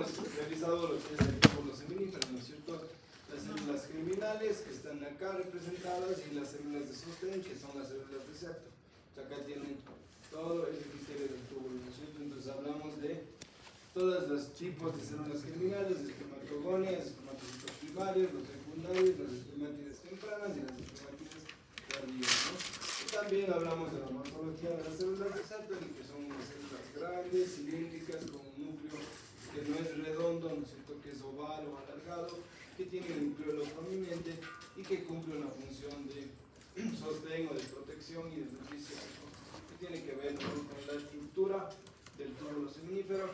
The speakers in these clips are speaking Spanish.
hemos revisado lo que es el túbulo seminífero, ¿no es cierto? Las células germinales que están acá representadas y las células de sostén que son las células de septo. O sea, acá tienen todo el criterio del túbulo, ¿no es cierto? Entonces hablamos de todos los tipos de células germinales, espermatogonias, espermatocitos primarios, los secundarios, las espermátides tempranas y las espermátides tardías, ¿no? Y también hablamos de la morfología de las células de Sertoli, que son unas células grandes, cilíndricas, con un núcleo que no es redondo, ¿no es cierto?, que es oval o alargado, que tiene un nucleolo prominente y que cumple una función de sostén o de protección y de nutrición, ¿no? Que tiene que ver con la estructura del túbulo seminífero.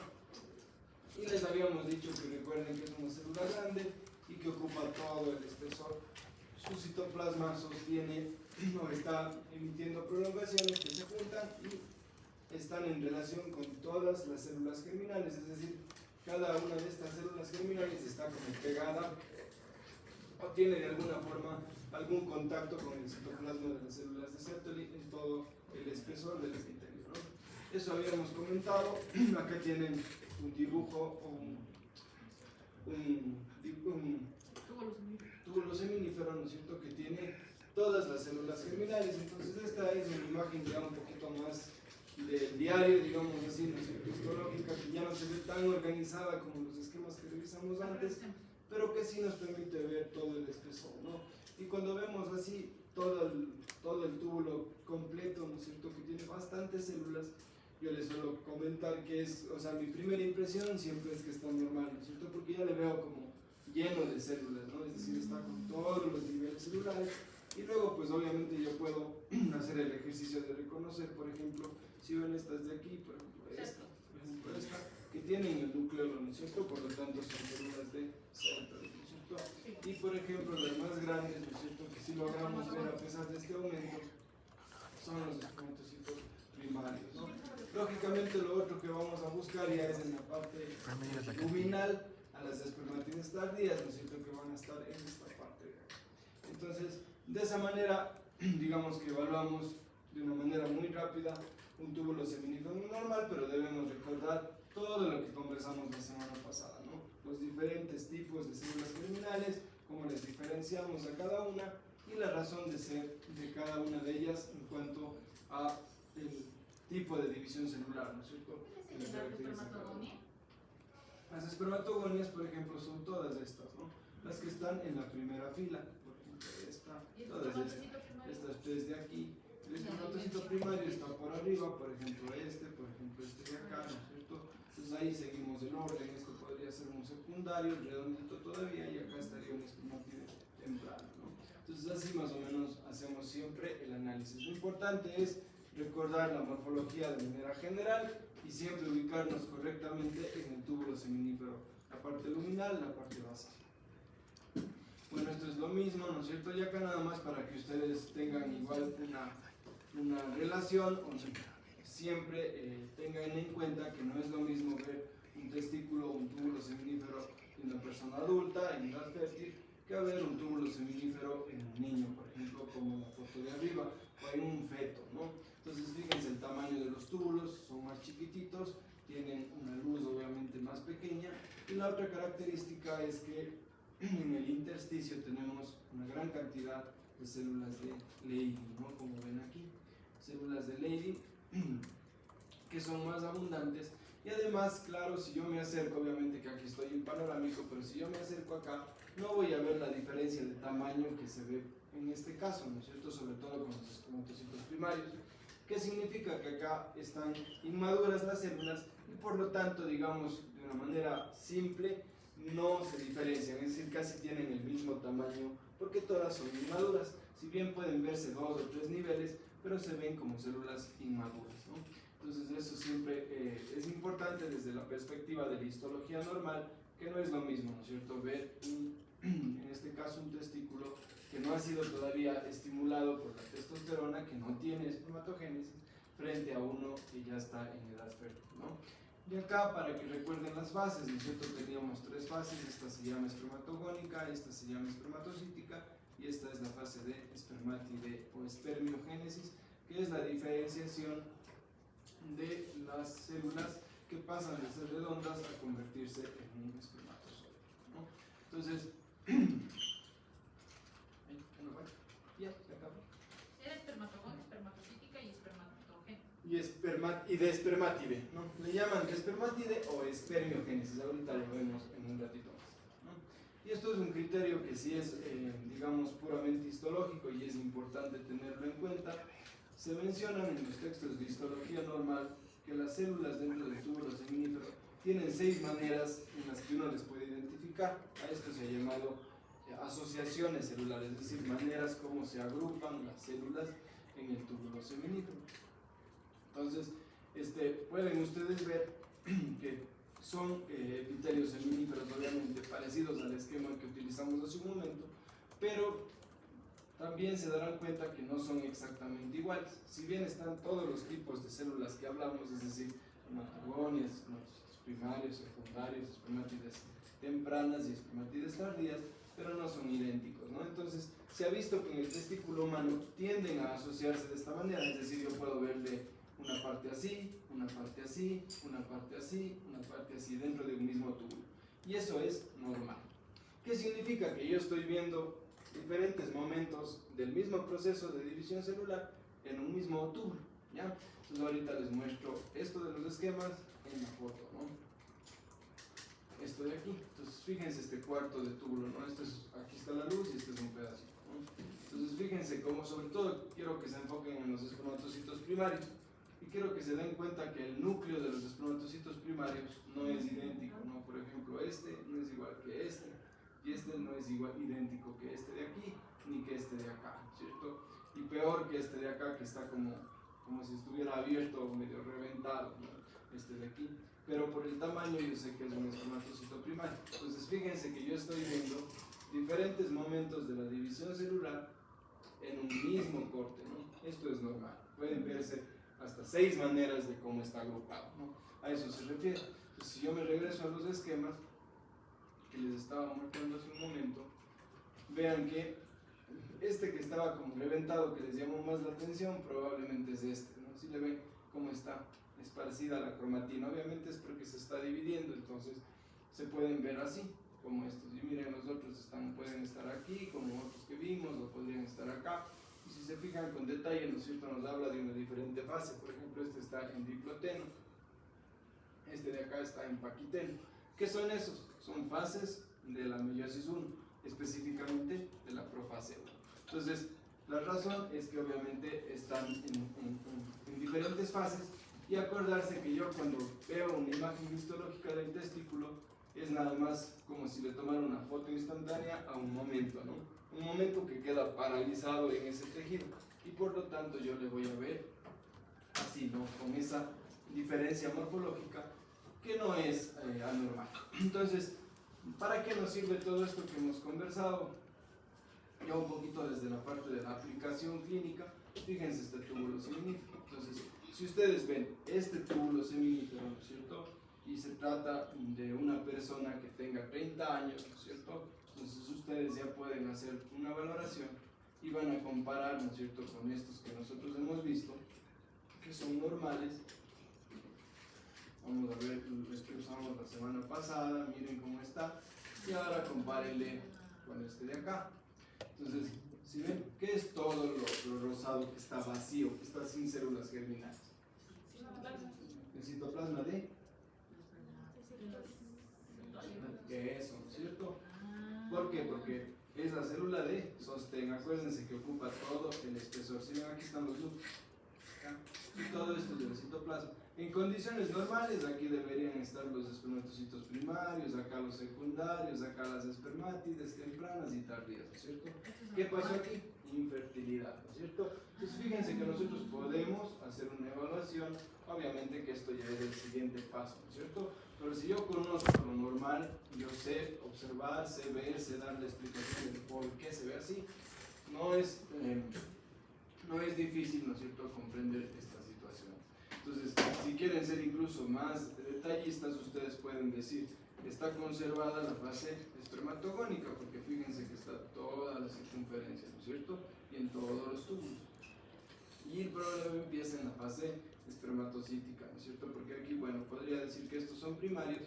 Y les habíamos dicho que recuerden que es una célula grande y que ocupa todo el espesor. Su citoplasma sostiene o está emitiendo prolongaciones que se juntan y están en relación con todas las células germinales, es decir, cada una de estas células germinales está como pegada o tiene de alguna forma algún contacto con el citoplasma de las células de Sertoli en todo el espesor del epitelio, ¿no? Eso habíamos comentado. Acá tienen un dibujo o un túbulo seminífero, ¿no es cierto?, que tiene todas las células germinales. Entonces esta es una imagen ya un poquito más del diario, digamos así, ¿no es cierto?, histológica, que ya no se ve tan organizada como los esquemas que revisamos antes, pero que sí nos permite ver todo el espesor, ¿no? Y cuando vemos así todo el túbulo completo, ¿no es cierto?, que tiene bastantes células, yo les suelo comentar que es, o sea, mi primera impresión siempre es que está normal, ¿no es cierto?, porque ya le veo como lleno de células, ¿no? Es decir, está con todos los niveles celulares. Y luego, pues obviamente yo puedo hacer el ejercicio de reconocer, por ejemplo, si ven estas de aquí, por ejemplo esta, que tienen el núcleo, ¿no es cierto?, por lo tanto son células de Sertoli, ¿no es cierto? Y por ejemplo, las más grandes, ¿no es cierto?, que si logramos ver a pesar de este aumento, son los espermatocitos primarios, ¿no? Lógicamente lo otro que vamos a buscar ya es en la parte luminal a las espermatides tardías, ¿no es cierto?, que van a estar en esta parte de acá. Entonces, de esa manera, digamos que evaluamos de una manera muy rápida un túbulo seminífero normal, pero debemos recordar todo lo que conversamos la semana pasada, ¿no? Los diferentes tipos de células germinales, cómo les diferenciamos a cada una y la razón de ser de cada una de ellas en cuanto a el tipo de división celular, ¿no es cierto? ¿Qué es la espermatogonia? Las espermatogonias, por ejemplo, son todas estas, ¿no? Las que están en la primera fila, por ejemplo, esta, todas estas tres de aquí. El espermatocito primario está por arriba, por ejemplo, este de acá, ¿no es cierto? Entonces ahí seguimos el orden. Esto podría ser un secundario, redondito todavía, y acá estaría un espermatide temprano, ¿no? Entonces así más o menos hacemos siempre el análisis. Lo importante es recordar la morfología de manera general y siempre ubicarnos correctamente en el túbulo seminífero, la parte luminal, la parte basal. Bueno, esto es lo mismo, ¿no es cierto? Y acá nada más para que ustedes tengan igual una relación, o siempre tengan en cuenta que no es lo mismo ver un testículo o un túbulo seminífero en una persona adulta, en edad fértil, que ver un túbulo seminífero en un niño, por ejemplo, como en la foto de arriba, o en un feto, ¿no? Entonces fíjense el tamaño de los túbulos, son más chiquititos, tienen una luz obviamente más pequeña, y la otra característica es que en el intersticio tenemos una gran cantidad de células de Leydig, ¿no?, como ven aquí, células de Leydig que son más abundantes. Y además, claro, si yo me acerco, obviamente que aquí estoy en panorámico, pero si yo me acerco acá, no voy a ver la diferencia de tamaño que se ve en este caso, ¿no es cierto?, sobre todo con los espermatocitos primarios. ¿Qué significa? Que acá están inmaduras las células y por lo tanto, digamos, de una manera simple, no se diferencian, es decir, casi tienen el mismo tamaño porque todas son inmaduras. Si bien pueden verse 2 o 3 niveles, pero se ven como células inmaduras, ¿no? Entonces eso siempre es importante desde la perspectiva de la histología normal, que no es lo mismo, ¿no es cierto?, ver en este caso un testículo que no ha sido todavía estimulado por la testosterona, que no tiene espermatogénesis, frente a uno que ya está en edad fértil, ¿no? Y acá, para que recuerden las fases, ¿no es cierto?, teníamos 3 fases. Esta se llama espermatogónica, esta se llama espermatocítica y esta es la fase de espermatide o espermiogénesis, que es la diferenciación de las células que pasan de ser redondas a convertirse en un espermatozoide, ¿no? Entonces, ya, se acabó. Era espermatogón, espermatocítica y espermatogénesis. Y de espermátide, ¿no? Le llaman de espermátide o espermiogénesis, ahorita lo vemos en un ratito más, ¿no? Y esto es un criterio que sí es, digamos, puramente histológico y es importante tenerlo en cuenta. Se mencionan en los textos de histología normal que las células dentro del túbulo seminífero tienen 6 maneras en las que uno les puede identificar. A esto se ha llamado asociaciones celulares, es decir, maneras como se agrupan las células en el túbulo seminífero. Entonces, pueden ustedes ver que son epitelios seminíferos obviamente parecidos al esquema que utilizamos hace un momento, pero también se darán cuenta que no son exactamente iguales. Si bien están todos los tipos de células que hablamos, es decir, hematogonias, espermatocitos primarios, secundarios, espermátides tempranas y espermátides tardías, pero no son idénticos, ¿no? Entonces, se ha visto que en el testículo humano tienden a asociarse de esta manera, es decir, yo puedo verle una parte así, una parte así, una parte así, una parte así dentro de un mismo túbulo. Y eso es normal. ¿Qué significa? Que yo estoy viendo diferentes momentos del mismo proceso de división celular en un mismo túbulo, ¿ya? Entonces ahorita les muestro esto de los esquemas en la foto, ¿no? Esto de aquí. Entonces fíjense este cuarto de túbulo, ¿no? Aquí está la luz y este es un pedacito, ¿no? Entonces fíjense cómo, sobre todo quiero que se enfoquen en los espermatocitos primarios y quiero que se den cuenta que el núcleo de los espermatocitos primarios no es idéntico, ¿no? Por ejemplo, este no es igual que este y este no es igual idéntico que este de aquí ni que este de acá, ¿cierto? Y peor que este de acá, que está como si estuviera abierto o medio reventado, ¿no? Este de aquí. Pero por el tamaño yo sé que es un espermatocito primario. Entonces fíjense que yo estoy viendo diferentes momentos de la división celular en un mismo corte, ¿no? Esto es normal. Pueden verse hasta 6 maneras de cómo está agrupado, ¿no? A eso se refiere. Entonces, si yo me regreso a los esquemas que les estaba mostrando hace un momento, vean que este que estaba como reventado, que les llamó más la atención, probablemente es este, ¿no? Si le ven cómo está esparcida la cromatina, obviamente es porque se está dividiendo, entonces se pueden ver así, como estos. Y miren, los otros pueden estar aquí, como otros que vimos, o podrían estar acá. Y si se fijan con detalle, ¿no es cierto?, nos habla de una diferente fase. Por ejemplo, este está en diploteno, este de acá está en paquiteno. ¿Qué son esos? Son fases de la meiosis 1, específicamente de la profase 1. Entonces, la razón es que obviamente están en diferentes fases, y acordarse que yo cuando veo una imagen histológica del testículo es nada más como si le tomara una foto instantánea a un momento, ¿no? Un momento que queda paralizado en ese tejido, y por lo tanto yo le voy a ver así, ¿no? Con esa diferencia morfológica que no es anormal. Entonces, ¿para qué nos sirve todo esto que hemos conversado? Ya un poquito desde la parte de la aplicación clínica. Fíjense este túbulo seminífero. Entonces, si ustedes ven este túbulo seminífero, ¿no es cierto?, y se trata de una persona que tenga 30 años, ¿no es cierto?, entonces ustedes ya pueden hacer una valoración y van a comparar, ¿no es cierto?, con estos que nosotros hemos visto, que son normales. Vamos a ver los que usamos la semana pasada, miren cómo está, y ahora compárenle con este de acá. Entonces, si ven, ¿qué es todo lo rosado que está vacío, que está sin células germinales? El citoplasma de... Eso, ¿no es cierto? ¿Por qué? Porque es la célula de sostén. Acuérdense que ocupa todo el espesor. Si ven, aquí están los núcleos. Y todo esto es del citoplasma. En condiciones normales, aquí deberían estar los espermatocitos primarios, acá los secundarios, acá las espermátides tempranas y tardías, ¿no es cierto? ¿Qué pasó aquí? Infertilidad, ¿no es cierto? Entonces fíjense que nosotros podemos hacer una evaluación, obviamente que esto ya es el siguiente paso, ¿no es cierto? Pero si yo conozco lo normal, yo sé observar, sé ver, sé darle explicación de por qué se ve así, no es difícil, ¿no es cierto?, comprender esta situación. Entonces, si quieren ser incluso más detallistas, ustedes pueden decir, está conservada la fase espermatogónica, porque fíjense que está toda la circunferencia, ¿no es cierto?, y en todos los túbulos. Y el problema empieza en la fase espermatocítica, ¿no es cierto?, porque aquí, bueno, podría decir que estos son primarios,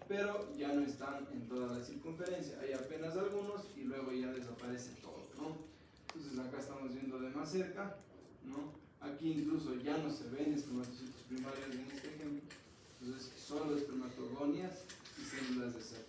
pero ya no están en toda la circunferencia, hay apenas algunos y luego ya desaparece todo, ¿no? Entonces acá estamos viendo de más cerca, ¿no? Aquí incluso ya no se ven espermatocitos primarios en este ejemplo, entonces solo espermatogonias y células de células.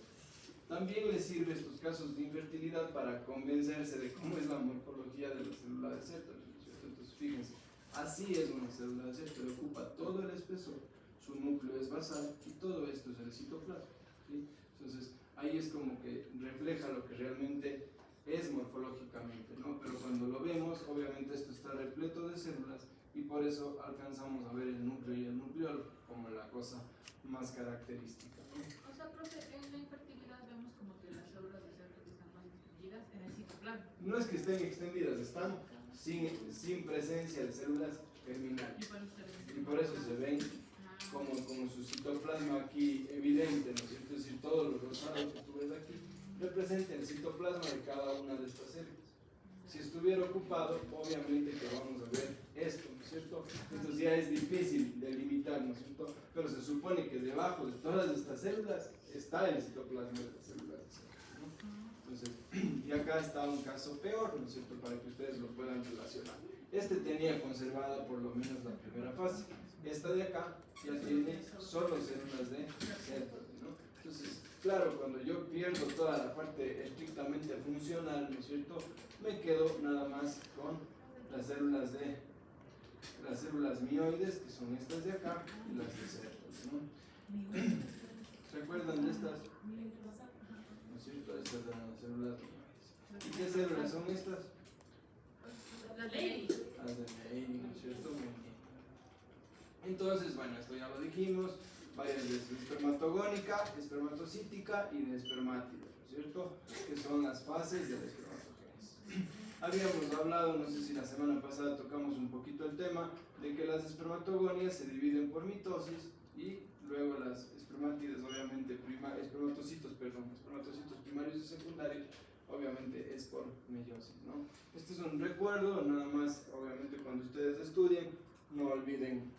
También les sirve estos casos de infertilidad para convencerse de cómo es la morfología de la célula de Zetter, ¿cierto? Entonces fíjense, así es una célula de Zetter, ocupa todo el espesor, su núcleo es basal y todo esto es el citoplasma, ¿sí? Entonces ahí es como que refleja lo que realmente es morfológicamente, ¿no? Pero cuando lo vemos, obviamente esto está repleto de células y por eso alcanzamos a ver el núcleo y el nucleolo como la cosa más característica, ¿no? O sea, profe, en la infertilidad vemos como que las células de Zetter están más extendidas en el citoplasma. No es que estén extendidas, están sin presencia de células germinales. Y por eso se ven como su citoplasma aquí evidente, ¿no es cierto? Es decir, todo lo rosado que tú ves aquí representa el citoplasma de cada una de estas células. Si estuviera ocupado, obviamente que vamos a ver esto, ¿no es cierto? Entonces ya es difícil delimitar, ¿no es cierto? Pero se supone que debajo de todas estas células está el citoplasma de las células, ¿no? Entonces, y acá está un caso peor, ¿no es cierto? Para que ustedes lo puedan relacionar. Este tenía conservada por lo menos la primera fase. Esta de acá ya tiene solo células de células, ¿no? Entonces, claro, cuando yo pierdo toda la parte estrictamente funcional, ¿no es cierto? Me quedo nada más con las células mioides, que son estas de acá, y las de células, ¿no? ¿Se acuerdan de estas? ¿No es cierto? Estas eran las células mioides. ¿Y qué células son estas? Las de Leydig. Las de Leydig, ¿no es cierto? Muy bien. Entonces, bueno, esto ya lo dijimos. Varias de espermatogónica, espermatocítica y de espermátide, ¿no es cierto? Que son las fases de la espermatogénesis. Habíamos hablado, no sé si la semana pasada tocamos un poquito el tema, de que las espermatogonias se dividen por mitosis y luego las espermátides, obviamente, espermatocitos primarios y secundarios, obviamente es por meiosis, ¿no? Este es un recuerdo, nada más, obviamente, cuando ustedes estudien, no olviden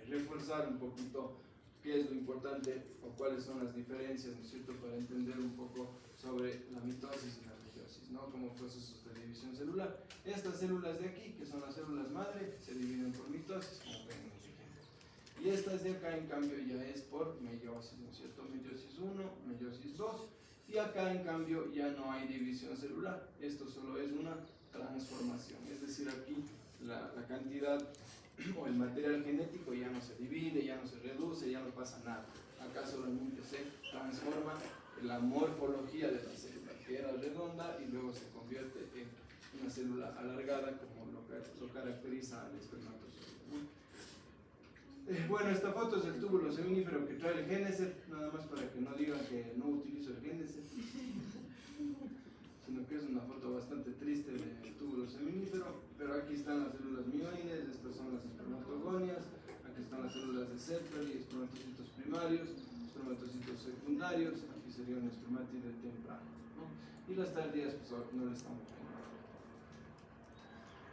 reforzar un poquito qué es lo importante o cuáles son las diferencias, ¿no es cierto?, para entender un poco sobre la mitosis y la meiosis, ¿no?, como procesos de división celular. Estas células de aquí, que son las células madre, se dividen por mitosis, como ven en este ejemplo. Y estas de acá, en cambio, ya es por meiosis, ¿no es cierto?, meiosis 1, meiosis 2, y acá, en cambio, ya no hay división celular. Esto solo es una transformación, es decir, aquí la cantidad o el material genético ya no se divide, ya no se reduce, ya no pasa nada. Acá solamente se transforma la morfología de la célula, que era redonda y luego se convierte en una célula alargada, como lo caracteriza al espermatozoide, ¿no? Bueno, esta foto es el túbulo seminífero que trae el Geneser, nada más para que no digan que no utilizo el Geneser, sino que es una foto bastante triste del túbulo seminífero. Pero aquí están las células mioides, estas son las espermatogonias, aquí están las células de Zetter y espermatocitos primarios, espermatocitos secundarios, aquí sería un espermátide temprano, ¿no? Y las tardías, pues no le estamos viendo.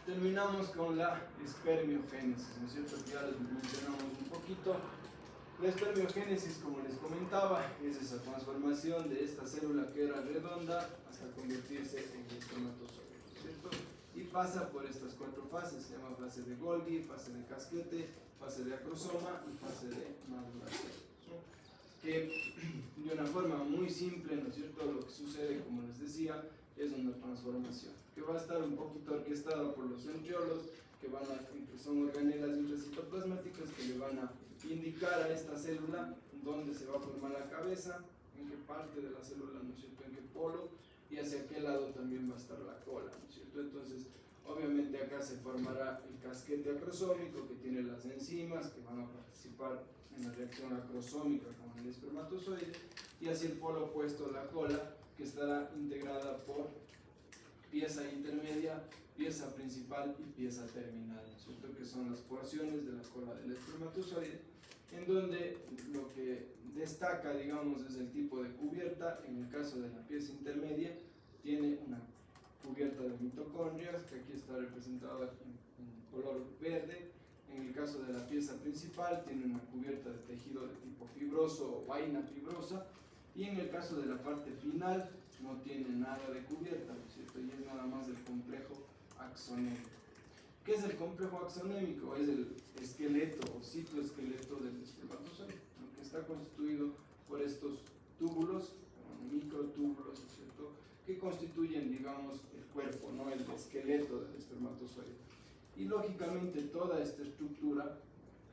Terminamos con la espermiogénesis, ¿no es cierto? Que ya les mencionamos un poquito. La espermiogénesis, como les comentaba, es esa transformación de esta célula que era redonda hasta convertirse en espermatozoide, ¿no es cierto? Y pasa por estas 4 fases, se llama fase de Golgi, fase de casquete, fase de acrosoma y fase de maduración, ¿no? Que de una forma muy simple, ¿no es cierto?, lo que sucede, como les decía, es una transformación que va a estar un poquito orquestada por los centriolos, que son organelas intracitoplasmáticas que le van a indicar a esta célula dónde se va a formar la cabeza, en qué parte de la célula, ¿no es cierto?, en qué polo, y hacia qué lado también va a estar la cola, ¿no es cierto? Entonces, obviamente acá se formará el casquete acrosómico, que tiene las enzimas que van a participar en la reacción acrosómica con el espermatozoide, y hacia el polo opuesto la cola, que estará integrada por pieza intermedia, pieza principal y pieza terminal, ¿no es cierto?, que son las porciones de la cola del espermatozoide, en donde lo que destaca, digamos, es el tipo de cubierta. En el caso de la pieza intermedia, tiene una cubierta de mitocondrias, que aquí está representada en color verde. En el caso de la pieza principal tiene una cubierta de tejido de tipo fibroso o vaina fibrosa, y en el caso de la parte final no tiene nada de cubierta, ¿no es cierto? Y es nada más el complejo axonémico. ¿Qué es el complejo axonémico? Es el esqueleto o citoesqueleto del espermatozoide, ¿no? Que está constituido por estos túbulos, microtúbulos, ¿no es cierto?, que constituyen, digamos, el cuerpo, ¿no?, el esqueleto del espermatozoide. Y lógicamente toda esta estructura,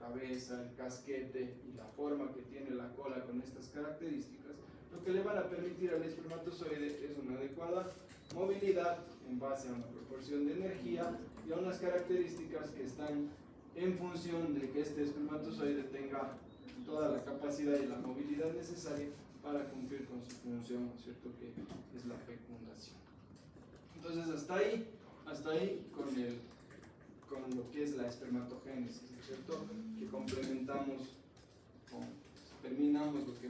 cabeza, el casquete y la forma que tiene la cola con estas características, lo que le van a permitir al espermatozoide es una adecuada movilidad en base a una proporción de energía y a unas características que están en función de que este espermatozoide tenga toda la capacidad y la movilidad necesaria para cumplir con su función, ¿no es cierto?, que es la fecundación. Entonces hasta ahí con lo que es la espermatogénesis, ¿no es cierto?, que complementamos, terminamos lo que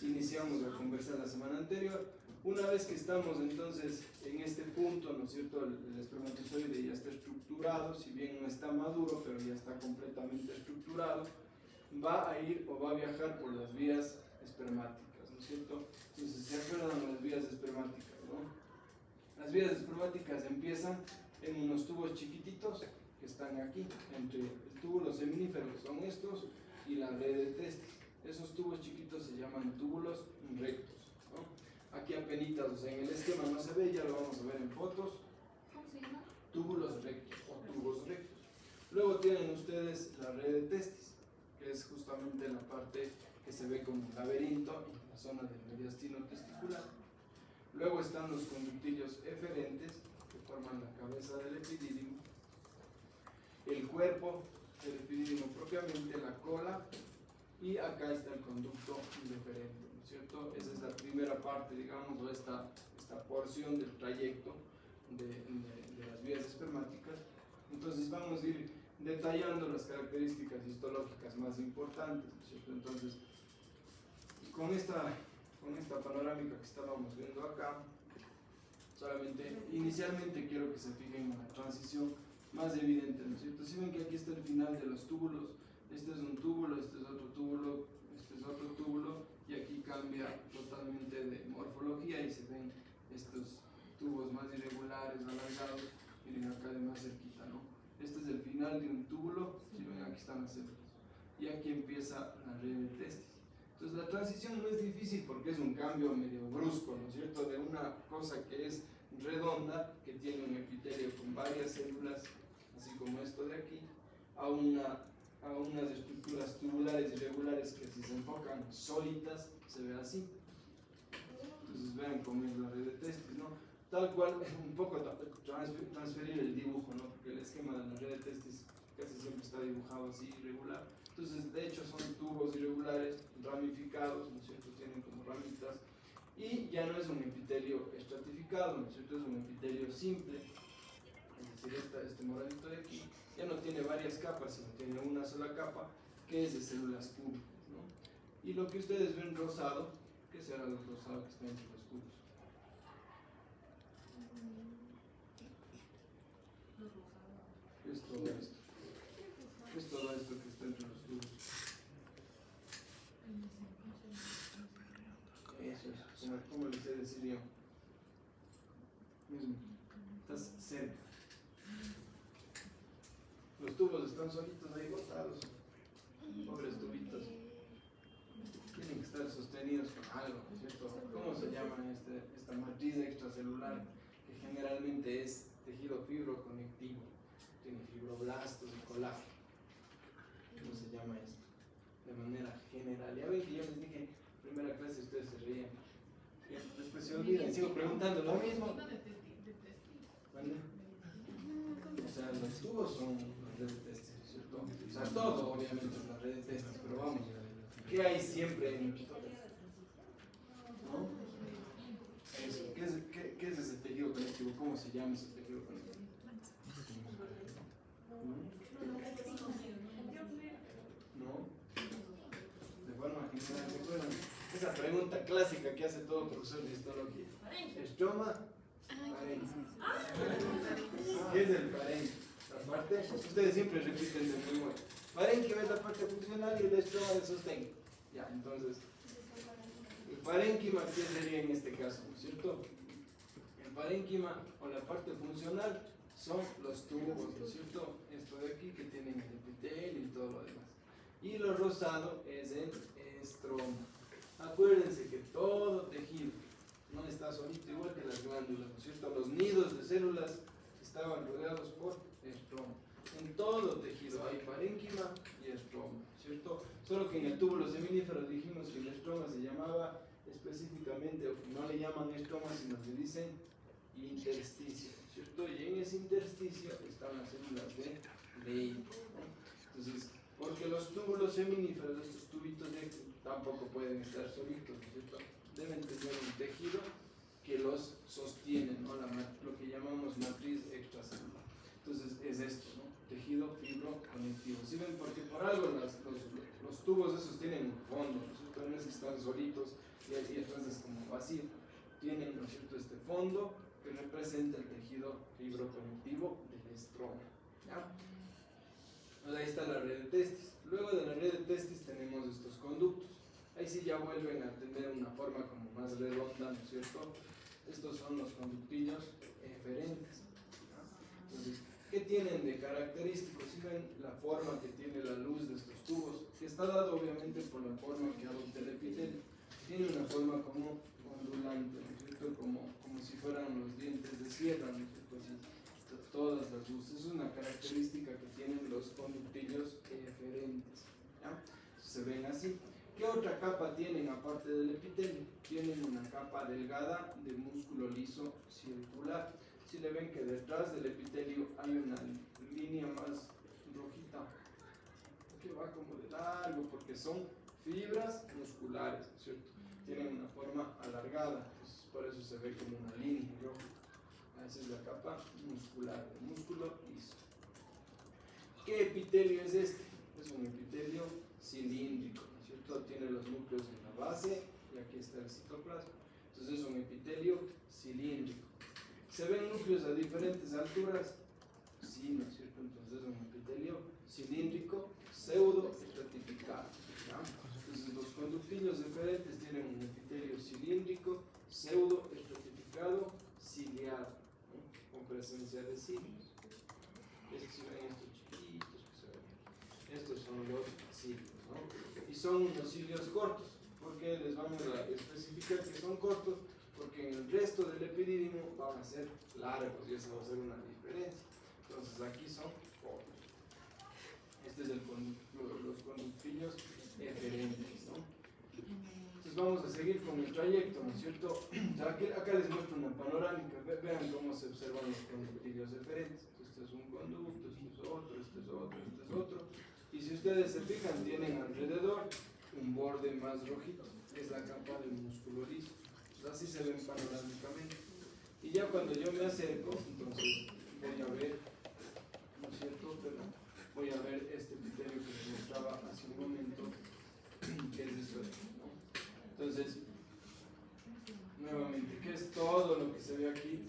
iniciamos a conversar la semana anterior. Una vez que estamos entonces en este punto, ¿no es cierto?, el espermatozoide ya está estructurado, si bien no está maduro, pero ya está completamente estructurado, va a ir o va a viajar por las vías espermáticas, ¿no es cierto? Entonces, ¿se acuerdan las vías espermáticas, no? Las vías espermáticas empiezan en unos tubos chiquititos que están aquí, entre el túbulo seminífero, que son estos, y la red de testis. Esos tubos chiquitos se llaman túbulos rectos, ¿no? Aquí apenitas, o sea, en el esquema no se ve, ya lo vamos a ver en fotos. ¿Cómo se llama? Túbulos rectos o tubos rectos. Luego tienen ustedes la red de testis, que es justamente la parte que se ve como un laberinto en la zona del mediastino testicular. Luego están los conductillos eferentes, que forman la cabeza del epidídimo, el cuerpo del epidídimo propiamente, la cola, y acá está el conducto deferente, ¿no es cierto? Esa es la primera parte, digamos, o esta porción del trayecto de las vías espermáticas. Entonces vamos a ir detallando las características histológicas más importantes, ¿no es cierto? Entonces, con esta panorámica que estábamos viendo acá, solamente inicialmente quiero que se fijen en la transición más evidente, ¿no es cierto? Si ven que aquí está el final de los túbulos, este es un túbulo, este es otro túbulo, este es otro túbulo, y aquí cambia totalmente de morfología y se ven estos tubos más irregulares, alargados. Miren acá de más cerquita, ¿no? Este es el final de un túbulo, si ven aquí están las células, y aquí empieza la red de testis. Entonces la transición no es difícil porque es un cambio medio brusco, ¿no es cierto?, de una cosa que es redonda, que tiene un epitelio con varias células, así como esto de aquí, a unas estructuras tubulares irregulares que si se enfocan solitas se ve así. Entonces vean cómo es la red de testis, ¿no? Tal cual, un poco transferir el dibujo, ¿no? Porque el esquema de la red de testis casi siempre está dibujado así, irregular. Entonces, de hecho, son tubos irregulares, ramificados, ¿no es cierto?, tienen como ramitas, y ya no es un epitelio estratificado, ¿no es cierto?, es un epitelio simple, es decir, este moradito de aquí, ya no tiene varias capas, sino tiene una sola capa, que es de células cúbicas, ¿no? Y lo que ustedes ven rosado, ¿qué será lo rosado que está entre los cubos? ¿Qué es todo esto? ¿Qué es todo esto que está entre los tubos? Eso es, ¿cómo les he decir yo? Mismo, estás cerca. Los tubos están solitos ahí botados, pobres tubitos. Tienen que estar sostenidos con algo, ¿no es cierto? ¿Cómo se llama esta matriz extracelular que generalmente es tejido fibroconectivo? Tiene fibroblastos y colágeno. ¿Cómo se llama esto? De manera general. Ya ven que yo les dije, primera clase ustedes se reían. Después se olvidan, sigo preguntando lo mismo. ¿Vale? O sea, los tubos son la red de testis, ¿cierto? O sea, todo obviamente es la red de testis, pero vamos, ¿qué hay siempre en el tejido? ¿No? Eso, ¿qué es ese tejido conectivo? ¿Cómo se llama ese tejido conectivo? ¿No? De forma general, ¿recuerdan? Esa pregunta clásica que hace todo profesor de histología. ¿Estroma? Parénquima. ¿Qué es el parénquima? La parte, ustedes siempre repiten de memoria. Parénquima es la parte funcional y el estroma de sostén. Ya, entonces, el parénquima, ¿qué sería en este caso? ¿No es cierto? El parénquima o la parte funcional son los tubos, ¿no es cierto? Esto de aquí que tienen el epitelio y todo lo demás. Y lo rosado es el estroma. Acuérdense que todo tejido no está solito, igual que las glándulas, ¿no es cierto? Los nidos de células estaban rodeados por estroma. En todo tejido hay parénquima y estroma, ¿cierto? Solo que en el túbulo seminífero dijimos que el estroma se llamaba específicamente, o que no le llaman estroma, sino que dicen intersticio, ¿cierto? Y en ese intersticio están las células de Leydig, ¿no? Entonces, porque los túbulos seminíferos, estos tubitos de aquí, tampoco pueden estar solitos, ¿no es cierto? Deben tener un tejido que los sostiene, ¿no? Lo que llamamos matriz extracelular. Entonces es esto, ¿no? Tejido fibroconectivo. ¿Sí ven? Porque por algo los tubos esos tienen un fondo, ¿no es cierto? No es que están solitos y entonces como vacío. Tienen, ¿no es cierto?, este fondo que representa el tejido fibroconectivo del estroma. ¿Ya? Pues ahí está la red de testis. Luego de la red de testis tenemos estos conductos. Ahí sí ya vuelven a tener una forma como más redonda, ¿no es cierto? Estos son los conductillos eferentes. ¿No? Entonces, ¿qué tienen de característicos? Si ven la forma que tiene la luz de estos tubos, que está dado obviamente por la forma que adopta el epitelio. Tiene una forma como ondulante, ¿no es cierto? Como si fueran los dientes de sierra, ¿no es cierto? Así, todas las luces. Es una característica que tienen los conductillos eferentes. ¿Ya? Se ven así. ¿Qué otra capa tienen aparte del epitelio? Tienen una capa delgada de músculo liso circular. Si le ven que detrás del epitelio hay una línea más rojita, que va como de largo, porque son fibras musculares, ¿no es cierto? Tienen una forma alargada, pues por eso se ve como una línea roja. Esa es la capa muscular, el músculo liso. ¿Qué epitelio es este? Es un epitelio cilíndrico, ¿no es cierto? Tiene los núcleos en la base y aquí está el citoplasma. Entonces es un epitelio cilíndrico. ¿Se ven núcleos a diferentes alturas? Sí, ¿no es cierto? Entonces es un epitelio cilíndrico pseudo-estratificado. Entonces los conductillos eferentes tienen un epitelio cilíndrico pseudo-estratificado ciliado, ¿no? Con presencia de cilios. Estos chiquitos que se ven. Estos son los cilios, ¿no? Y son unos cilios cortos. ¿Por qué les vamos a especificar que son cortos? Porque en el resto del epidídimo van a ser largos y eso va a ser una diferencia. Entonces aquí son cortos. Este es los conductillos eferentes, ¿no? Entonces vamos a seguir con el trayecto, ¿no es cierto? Acá les muestro una panorámica. Vean cómo se observan los conductillos eferentes. Este es un conducto, este es otro, este es otro, este es otro. Y si ustedes se fijan, tienen alrededor un borde más rojito. Es la capa del músculo liso. Así se ven panorámicamente. Y ya cuando yo me acerco, entonces voy a ver, ¿no es cierto? Pero voy a ver este epitelio que les mostraba hace un momento, que es esto de aquí, ¿no? Entonces, nuevamente, ¿qué es todo lo que se ve aquí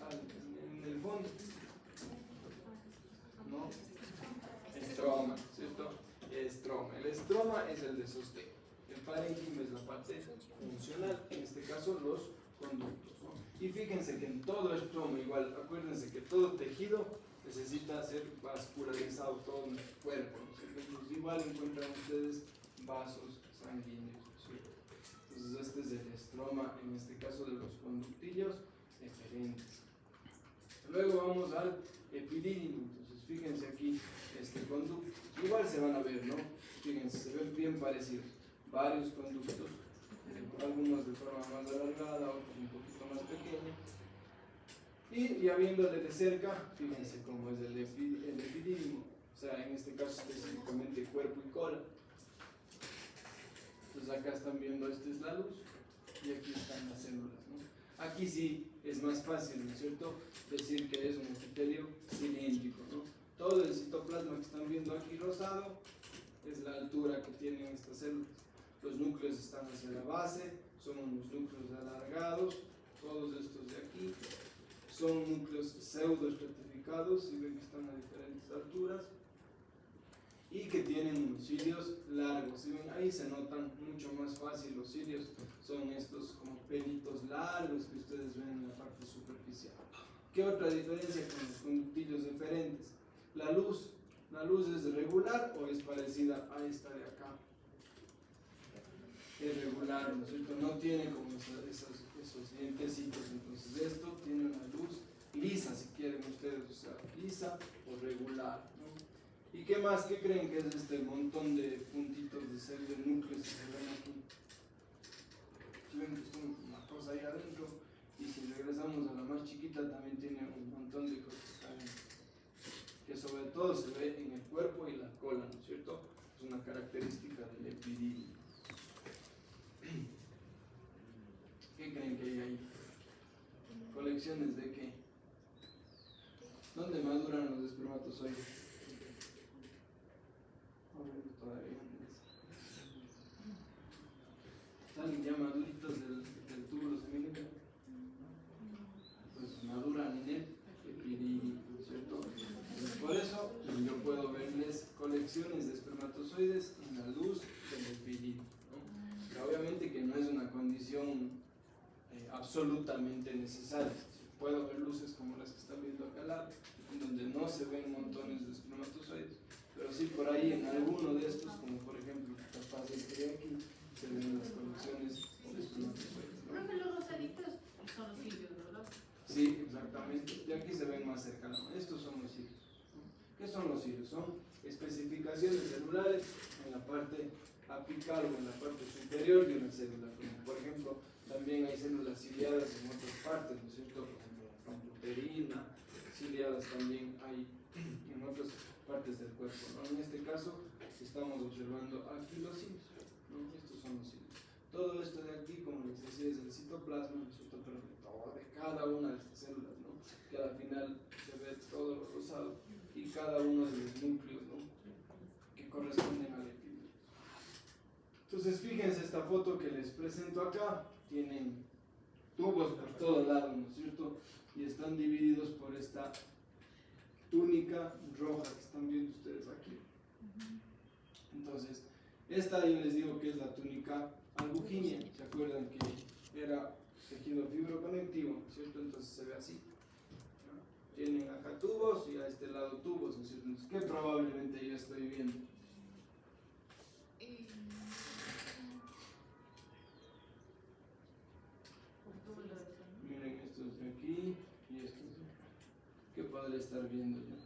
en el fondo? ¿No? Estroma, ¿cierto? Estroma. El estroma es el de sostén. El parénquima es la parte funcional, en este caso los conductos, ¿no? Y fíjense que en todo estroma, igual, acuérdense que todo tejido necesita ser vascularizado, todo en el cuerpo, ¿no? Entonces, igual encuentran ustedes vasos sanguíneos, ¿cierto? Entonces este es el estroma, en este caso de los conductillos eferentes. Luego vamos al epidídimo. Entonces fíjense aquí este conducto, igual se van a ver, ¿no? Fíjense, se ven bien parecidos, varios conductos, algunos de forma más alargada, otros un poquito más pequeños. Y ya viéndole de cerca, fíjense cómo es el epidídimo, o sea, en este caso específicamente cuerpo y cola. Entonces acá están viendo, esta es la luz y aquí están las células, ¿no? Aquí sí es más fácil, ¿no es cierto?, decir que es un epitelio cilíndrico, ¿no? Todo el citoplasma que están viendo aquí rosado es la altura que tienen estas células. Los núcleos están hacia la base, son unos núcleos alargados, todos estos de aquí son núcleos pseudoestratificados apicados, si ven que están a diferentes alturas y que tienen unos cilios largos. ¿Sí ven? Ahí se notan mucho más fácil los cilios, son estos como pelitos largos que ustedes ven en la parte superficial. ¿Qué otra diferencia con los conductillos diferentes? La luz es regular o es parecida a esta de acá. Es regular, ¿no es cierto? No tiene como esos dientecitos. Entonces esto tiene una luz lisa, si quieren ustedes, o sea, lisa o regular, ¿no? ¿Y qué más? ¿Qué creen que es este montón de puntitos de celda de núcleos que se ven aquí? Si ven que es una cosa ahí adentro, y si regresamos a la más chiquita también tiene un montón de cosas que sobre todo se ve en el cuerpo y la cola, ¿no es cierto? Es una característica del epididio. ¿Qué creen que hay ahí? ¿Colecciones de qué? ¿Dónde maduran los espermatozoides? Todavía salen ya maduritos del túbulo semilunar. Pues maduran en el epididio, ¿cierto? Entonces, por eso yo puedo verles colecciones de espermatozoides en la luz del epididio, ¿no? Pero obviamente que no es una condición absolutamente necesaria. Puedo ver luces como las que están viendo acá al lado, en donde no se ven montones de espermatozoides, pero sí por ahí en alguno de estos, como por ejemplo capaz este de aquí, se ven las colecciones de espermatozoides, ¿no? Profe, los rosaditos son los cilios, ¿verdad? Sí, exactamente. De aquí se ven más cercanos. Estos son los cilios. ¿Qué son los cilios? Son especificaciones celulares en la parte apical o en la parte superior de una célula. Como por ejemplo, también hay células ciliadas en otras partes, ¿no es cierto? Como uterina, ciliadas también hay en otras partes del cuerpo, ¿no? En este caso estamos observando aquí los cilios, ¿no? Estos son los cilios. Todo esto de aquí, como les decía, es el citoplasma, ¿no es cierto? Pero de cada una de estas células, ¿no? Que al final se ve todo lo rosado y cada uno de los núcleos, ¿no? Que corresponden al epididio. Entonces fíjense esta foto que les presento acá, tienen tubos por todo lado, ¿no es cierto? Y están divididos por esta túnica roja que están viendo ustedes aquí. Entonces, esta yo les digo que es la túnica albuginea. ¿Se acuerdan que era tejido fibroconectivo, ¿no es cierto? Entonces se ve así, ¿no? Tienen acá tubos y a este lado tubos, ¿no es cierto? Entonces, ¿qué probablemente yo estoy viendo? Miren estos de aquí y estos de acá. ¿Qué podría estar viendo yo?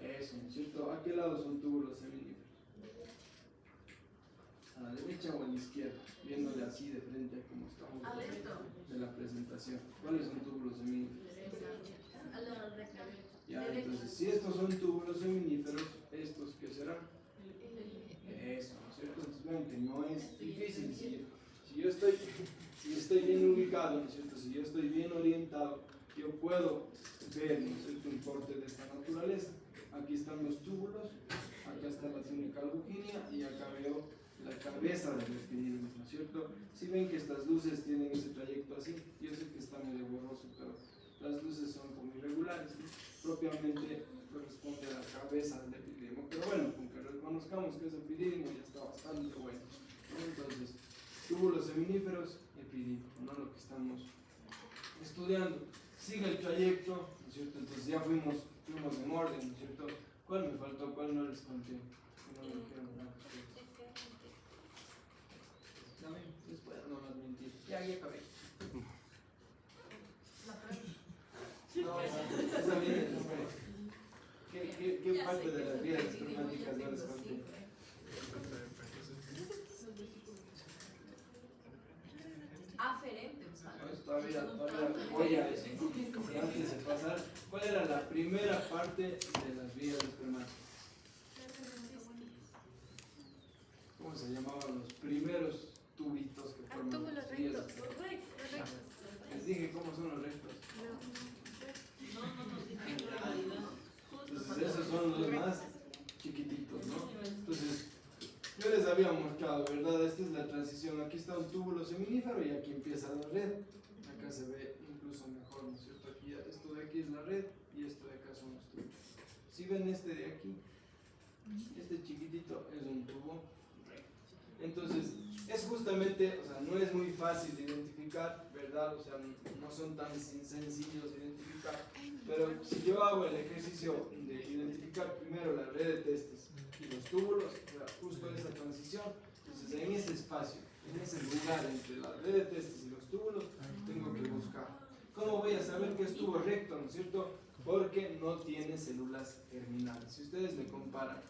Eso, ¿no es cierto? ¿A qué lado son túbulos seminíferos? ¿A la derecha o a la izquierda? Viéndole así de frente como estamos de la presentación. ¿Cuáles son túbulos seminíferos? Ya, entonces, si estos son túbulos seminíferos, ¿estos qué serán? Eso, ¿no es cierto? Entonces vean que no es difícil. Si yo estoy bien ubicado, ¿no es cierto? Si yo estoy bien orientado, yo puedo ver, ¿no es cierto?, un corte de esta naturaleza. Aquí están los túbulos, acá está la túnica albuginea y acá veo la cabeza del epididio, ¿no es cierto? Si ven que estas luces tienen ese trayecto así, yo sé que está medio borroso, pero las luces son como irregulares, ¿no? Propiamente corresponde a la cabeza del epididio, pero bueno, con que reconozcamos que es epididio ya está bastante bueno, ¿no? Entonces, túbulos seminíferos, epididio, ¿no? Lo que estamos estudiando. Sigue el trayecto, ¿no es cierto? Entonces ya fuimos en orden, ¿no es cierto? ¿Cuál me faltó? ¿Cuál no les conté? No me quiero hablar. No, después no las mentir. Ya acabé. No, esa viene después. ¿Qué parte de las vías espermáticas no les conté? Aferente. Todavía voy a eso, ¿no? Antes de pasar, ¿cuál era la primera parte de las vías espermáticas? ¿Cómo se llamaban los primeros tubitos que forman túbulos las vías? rectos. Les dije cómo son los rectos. Entonces esos son los más chiquititos, ¿no? Entonces, yo les había mostrado, ¿verdad? Esta es la transición. Aquí está un túbulo seminífero y aquí empieza la red. Acá se ve incluso mejor, ¿no es cierto? Aquí, esto de aquí es la red y esto de acá son los tubos. Si ven este de aquí, este chiquitito es un tubo recto. Entonces, es justamente, o sea, no es muy fácil de identificar, ¿verdad? O sea, no son tan sencillos de identificar, pero si yo hago el ejercicio de identificar primero la red de testes y los túbulos, o sea, justo esa transición, entonces en ese espacio, en ese lugar entre la red de testes y los túbulos, tengo que buscar. ¿Cómo voy a saber que es tubo recto, no es cierto? Porque no tiene células germinales. Si ustedes le comparan,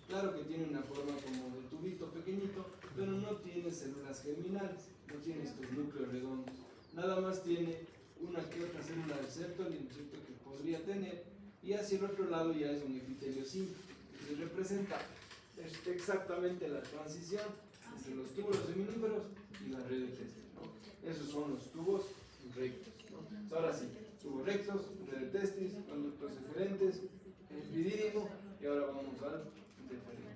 claro que tiene una forma como de tubito pequeñito, pero no tiene células germinales, no tiene estos núcleos redondos. Nada más tiene una que otra célula del septolio, ¿no es cierto?, que podría tener, y hacia el otro lado ya es un epitelio simple, que representa exactamente la transición entre los túbulos seminíferos y la red de testes, ¿no? Esos son los tubos rectos, ¿no? Ahora sí, tubos rectos, red de testis, conductos deferentes, epidídimo, y ahora vamos al deferente.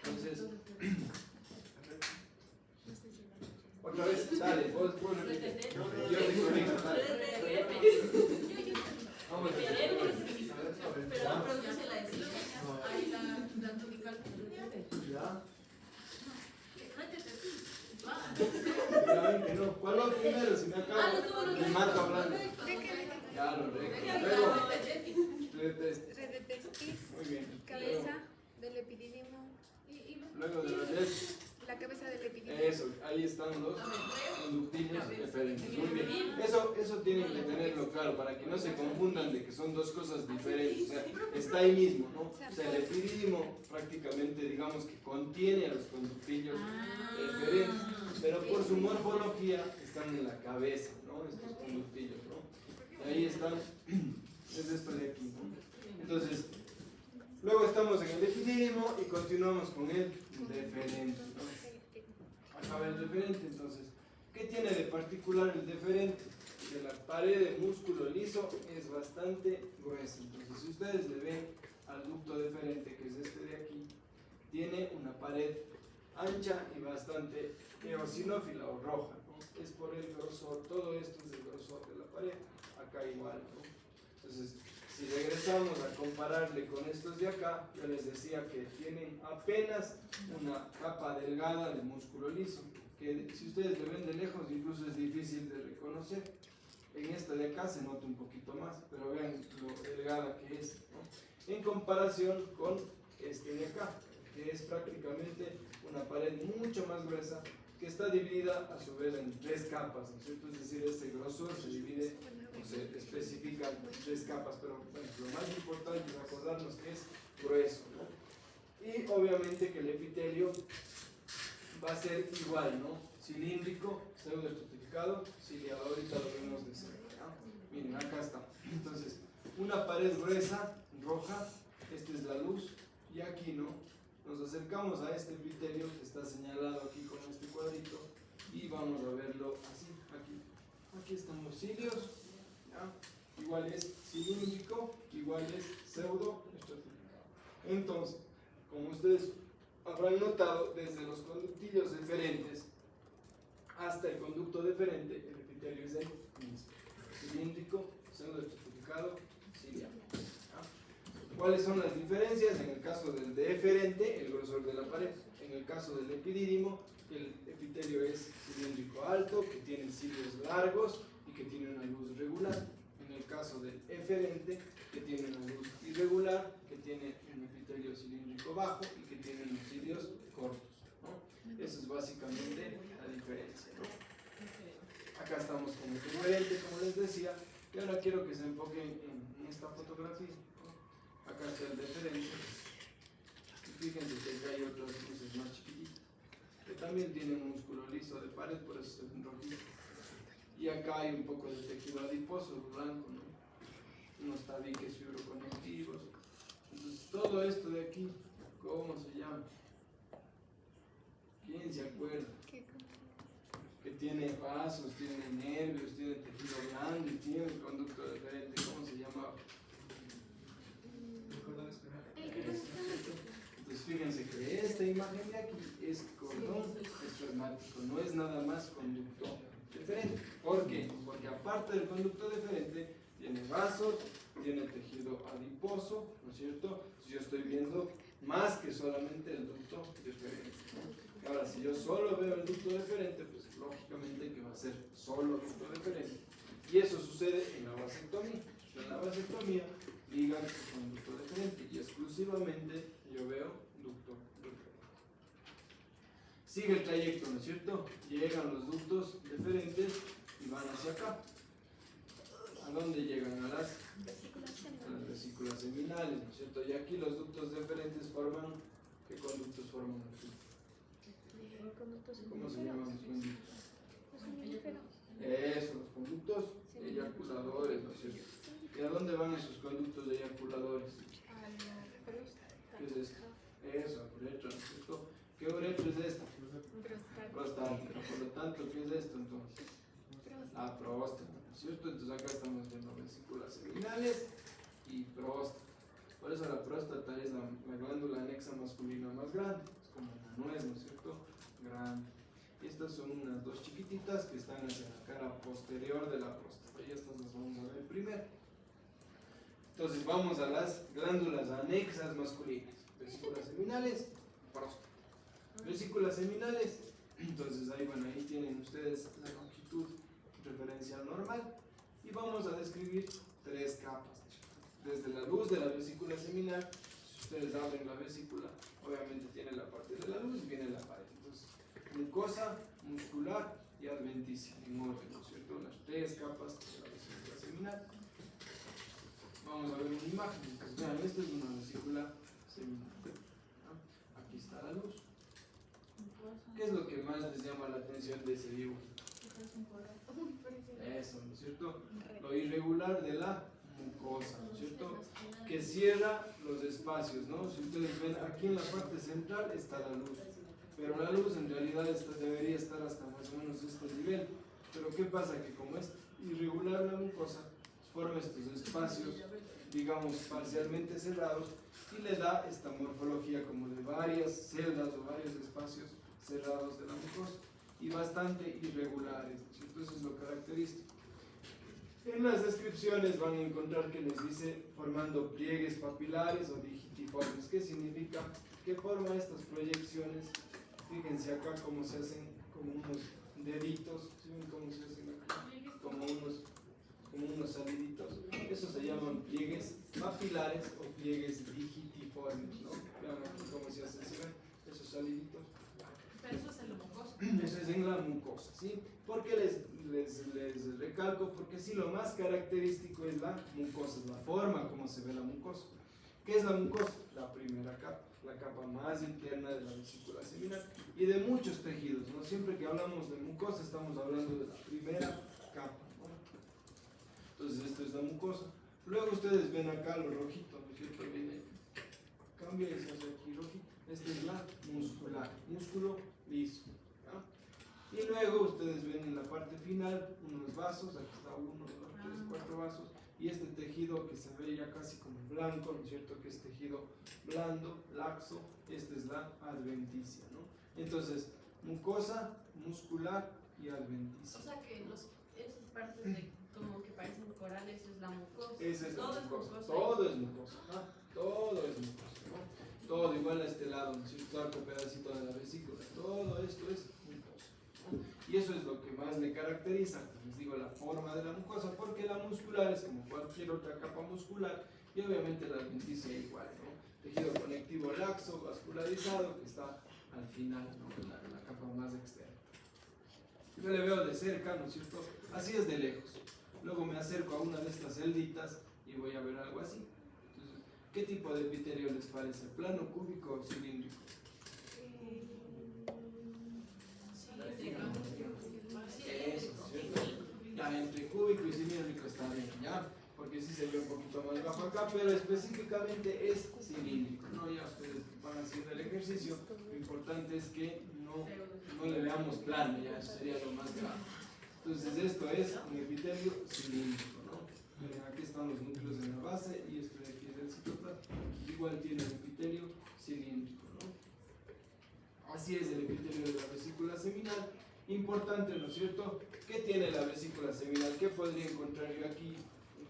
Entonces, otra vez, dale, vos repite. Yo te corrijo, dale. Vamos a ver. Pero produce la decisión. Ahí la antomical. ¿Ya? Ya ven que no. ¿Cuál va primero? Si me acabo, me mato hablando. Ya, lo recto. Luego, red de testis. Muy bien. Cabeza del epidídimo. Luego de la red. La cabeza del epidídimo. Eso, ahí están los conductillos deferentes. Muy bien. Eso tienen que tenerlo claro para que no se confundan de que son dos cosas diferentes. O sea, está ahí mismo, ¿no? O sea, el epidídimo prácticamente, digamos que contiene a los conductillos deferentes, pero por su morfología están en la cabeza, ¿no? Estos conductillos, ¿no? Y ahí están, es esto de aquí, ¿no? Entonces, luego estamos en el epidídimo y continuamos con el deferente, ¿no? Acaba el deferente, entonces, ¿qué tiene de particular el deferente? Que la pared de músculo liso es bastante gruesa. Entonces, si ustedes le ven al ducto deferente, que es este de aquí, tiene una pared ancha y bastante eosinófila o roja, ¿no? Es por el grosor, todo esto es el grosor de la pared, acá igual, ¿no? Entonces, si regresamos a compararle con estos de acá, yo les decía que tienen apenas una capa delgada de músculo liso, que si ustedes lo ven de lejos incluso es difícil de reconocer. En esta de acá se nota un poquito más, pero vean lo delgada que es, ¿no? En comparación con este de acá, que es prácticamente una pared mucho más gruesa, que está dividida a su vez en tres capas, ¿no es cierto? Es decir, este grosor se divide, o se especifica en tres capas, pero bueno, lo más importante es acordarnos que es grueso, ¿no? Y obviamente que el epitelio va a ser igual, ¿no? Cilíndrico, pseudoestratificado, ciliado, ahorita lo vemos de cerca, ¿no? Miren, acá está. Entonces, una pared gruesa, roja, esta es la luz, y aquí, ¿no? Nos acercamos a este epitelio que está señalado aquí con este cuadrito y vamos a verlo así, aquí. Aquí están los cilios, ¿ya? Igual es cilíndrico, igual es pseudoestratificado. Entonces, como ustedes habrán notado, desde los conductillos deferentes hasta el conducto deferente, el epitelio es el mismo. Cilíndrico, pseudoestratificado, ciliado. ¿Cuáles son las diferencias? En el caso del deferente, el grosor de la pared. En el caso del epidídimo, el epitelio es cilíndrico alto, que tiene cilios largos y que tiene una luz regular. En el caso del eferente, que tiene una luz irregular, que tiene un epitelio cilíndrico bajo y que tiene unos cilios cortos, ¿no? Esa es básicamente la diferencia, ¿no? Acá estamos con el deferente, como les decía, y ahora quiero que se enfoquen en esta fotografía. Acá está el deferente, y fíjense que acá hay otras luces más chiquititas, que también tienen un músculo liso de pared, por eso es un rojito. Y acá hay un poco de tejido adiposo blanco, ¿no? Unos tabiques fibroconectivos. Entonces, todo esto de aquí, ¿cómo se llama? ¿Quién se acuerda? Que tiene vasos, tiene nervios, tiene tejido blando y tiene el conducto deferente, ¿cómo se llama? Entonces fíjense que esta imagen de aquí es cordón espermático, no es nada más conducto deferente. ¿Por qué? Porque aparte del conducto deferente tiene vasos, tiene tejido adiposo, ¿no es cierto? Si yo estoy viendo más que solamente el ducto deferente. Ahora, si yo solo veo el ducto deferente, pues lógicamente que va a ser solo ducto deferente. Y eso sucede en la vasectomía. En la vasectomía ligan con ducto deferente y exclusivamente yo veo ducto deferente. Sigue el trayecto, ¿no es cierto? Llegan los ductos deferentes y van hacia acá. ¿A dónde llegan? A las vesículas seminales, ¿no es cierto? Y aquí los ductos deferentes forman, ¿qué conductos forman aquí? ¿Cómo se llaman los conductos? Eso, los conductos eyaculadores, ¿no es cierto? ¿Y a dónde van esos conductos eyaculadores? ¿Qué es esto? Eso, uretra, ¿no es cierto? ¿Qué uretra es esta? Prostática. Por lo tanto, ¿qué es esto entonces? La próstata, ¿no es cierto? Entonces acá estamos viendo vesículas seminales y próstata. Por eso la próstata es la glándula anexa masculina más grande. Es como una nuez, ¿no es cierto? Grande. Y estas son unas dos chiquititas que están hacia la cara posterior de la próstata. Y estas las vamos a ver primero. Entonces vamos a las glándulas anexas masculinas. Vesículas seminales, próstata. Vesículas seminales, entonces ahí tienen ustedes la longitud referencial normal. Y vamos a describir tres capas. Desde la luz de la vesícula seminal, si ustedes abren la vesícula, obviamente tiene la parte de la luz y viene la pared. Entonces, mucosa, muscular y adventicia, en orden, ¿no es cierto? Las tres capas de la vesícula seminal. Vamos a ver una imagen. Entonces, vean, esta es una vesícula seminal. Aquí está la luz. ¿Qué es lo que más les llama la atención de ese dibujo? Eso, ¿no es cierto? Lo irregular de la mucosa, ¿no es cierto? Que cierra los espacios, ¿no? Si ustedes ven, aquí en la parte central está la luz, pero la luz en realidad debería estar hasta más o menos este nivel. Pero ¿qué pasa? Que como es irregular la mucosa, forma estos espacios, digamos, parcialmente cerrados y le da esta morfología como de varias celdas o varios espacios cerrados de la mucosa y bastante irregulares, ¿no es cierto? Eso es lo característico. En las descripciones van a encontrar que les dice formando pliegues papilares o digitiformes. ¿Qué significa? ¿Qué forma estas proyecciones? Fíjense acá cómo se hacen como unos deditos, ¿sí ven cómo se hacen acá? Como unos saliditos. Eso se llaman pliegues papilares o pliegues digitiformes, ¿no? Vean aquí cómo se hacen, ¿sí ven? Esos saliditos. Pero eso es en la mucosa. Eso es en la mucosa, ¿sí? ¿Por qué les recalco? Porque sí, lo más característico es la mucosa, es la forma como se ve la mucosa. ¿Qué es la mucosa? La primera capa, la capa más interna de la vesícula seminal y de muchos tejidos, ¿no? Siempre que hablamos de mucosa estamos hablando de la primera capa, ¿no? Entonces esto es la mucosa. Luego ustedes ven acá lo rojito, ¿no es cierto? Cambia y se hace aquí rojito. Esta es la muscular, músculo liso. ¿Ya? Y luego ustedes ven en la parte final unos vasos, aquí está 1, 2, 3, 4 vasos, y este tejido que se ve ya casi como blanco, ¿no es cierto? Que es tejido blando, laxo, esta es la adventicia, ¿no? Entonces, mucosa, muscular y adventicia. O sea que esas partes de como que parecen corales es la mucosa. Esa es la Todo mucosa. es mucosa. Todo es mucosa. ¿Ah? Todo es mucosa, ¿no? Todo igual a este lado, ¿no es cierto? Todo el pedacito de la vesícula. Todo esto es mucosa, ¿no? Y eso es lo que más le caracteriza, les digo, la forma de la mucosa, porque la muscular es como cualquier otra capa muscular y obviamente la adventicia igual, ¿no? Tejido conectivo laxo, vascularizado, que está al final, ¿no? En la capa más externa. Yo le veo de cerca, ¿no es cierto? Así es de lejos. Luego me acerco a una de estas celditas y voy a ver algo así. Entonces, ¿qué tipo de epitelio les parece? ¿Plano, cúbico o cilíndrico? Eso, ¿cierto? Ya entre cúbico y cilíndrico está bien, ¿ya? Porque sí se ve un poquito más bajo acá, pero específicamente es cilíndrico, ¿no? Ya ustedes van haciendo el ejercicio, lo importante es que no le veamos plano, ya eso sería lo más grave. Entonces esto es un epitelio cilíndrico, ¿no? Miren, aquí están los núcleos en la base y esto de aquí es el citoplasma. Igual tiene un epitelio cilíndrico, ¿no? Así es el epitelio de la vesícula seminal. Importante, ¿no es cierto? ¿Qué tiene la vesícula seminal? ¿Qué podría encontrar yo aquí?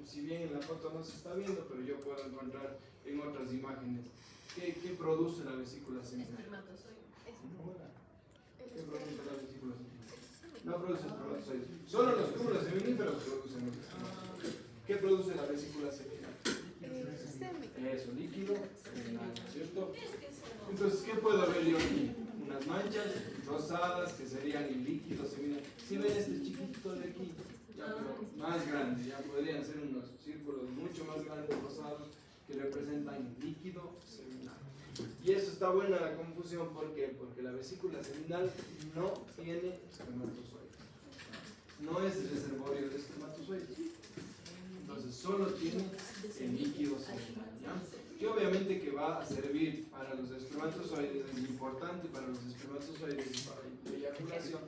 si bien en la foto no se está viendo, pero yo puedo encontrar en otras imágenes. ¿Qué produce la vesícula seminal? Espermatozoide. ¿Qué produce la vesícula seminal? No produce espermatozoides. Solo los túbulos seminíferos producen los espermatozoides. ¿Qué produce la vesícula seminal? Semen. Eso, líquido seminal, ¿cierto? Es que eso no. Entonces, ¿qué puedo ver yo aquí? Unas manchas rosadas que serían el líquido seminal. Si ven este chiquitito de aquí, ya pero más grande, ya podrían ser unos círculos mucho más grandes rosados que representan el líquido seminal. Y eso está buena la confusión, ¿por qué? Porque la vesícula seminal no tiene espermatozoides. No es reservorio de espermatozoides. Entonces, solo tiene el líquido seminal, ¿ya? Que obviamente que va a servir para los espermatozoides, es importante para los espermatozoides y para la eyaculación,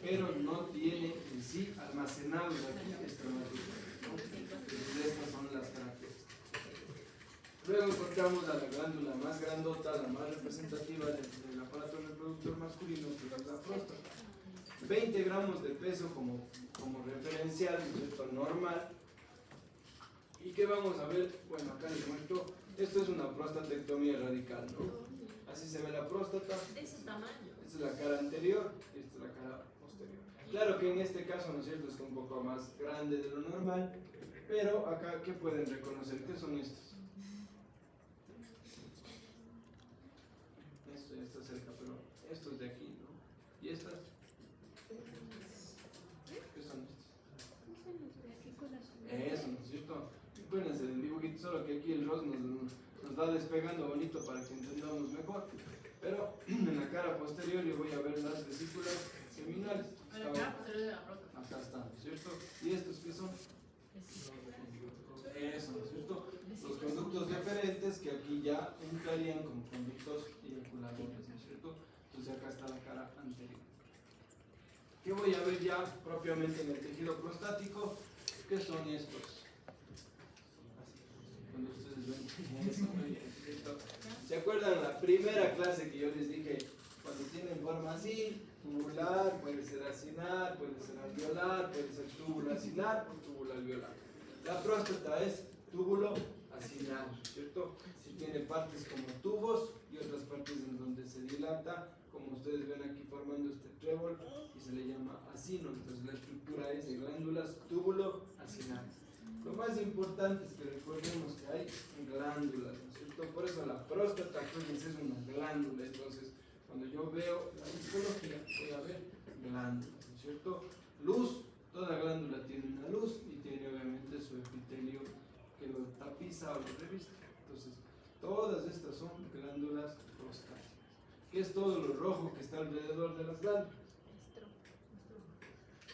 pero no tiene en sí almacenados aquí espermatozoides, ¿no? Entonces estas son las características. Luego encontramos a la glándula más grandota, la más representativa del aparato reproductor masculino, que es la próstata. 20 gramos de peso como referencial, ¿no es cierto? Normal. ¿Y qué vamos a ver? Bueno, acá les muestro. Esto es una prostatectomía radical, ¿no? Así se ve la próstata. De ese tamaño. Esta es la cara anterior y esta es la cara posterior. Claro que en este caso, ¿no es cierto?, está un poco más grande de lo normal, pero acá, ¿qué pueden reconocer? ¿Qué son estos? Esto ya está cerca, pero estos de aquí, ¿no? ¿Y estas? ¿Qué son estos? Eso, ¿no es cierto? Acuérdense del dibujito, solo que aquí el rostro nos va despegando bonito para que entendamos mejor. Pero en la cara posterior yo voy a ver las vesículas seminales. A la cara posterior de la próstata. Acá están, ¿no es cierto? ¿Y estos qué son? Eso, ¿no es cierto? Los conductos deferentes que aquí ya entrarían como conductos eyaculadores, ¿no es cierto? Entonces acá está la cara anterior. ¿Qué voy a ver ya propiamente en el tejido prostático? ¿Qué son estos? Cuando ustedes ven eso, muy bien, ¿cierto? ¿Se acuerdan la primera clase que yo les dije? Cuando tienen forma así, tubular, puede ser acinar, puede ser alveolar, puede ser túbulo acinar o túbulo alveolar. La próstata es túbulo acinar, ¿cierto? Si tiene partes como tubos y otras partes en donde se dilata, como ustedes ven aquí formando este trébol, y se le llama acino. Entonces la estructura es de glándulas túbulo acinar. Lo más importante es que recordemos que hay glándulas, ¿no es cierto? Por eso la próstata, acuérdense, es una glándula. Entonces, cuando yo veo la histología, voy a ver glándulas, ¿no es cierto? Luz, toda glándula tiene una luz y tiene obviamente su epitelio que lo tapiza o lo reviste. Entonces, todas estas son glándulas prostáticas. ¿Qué es todo lo rojo que está alrededor de las glándulas?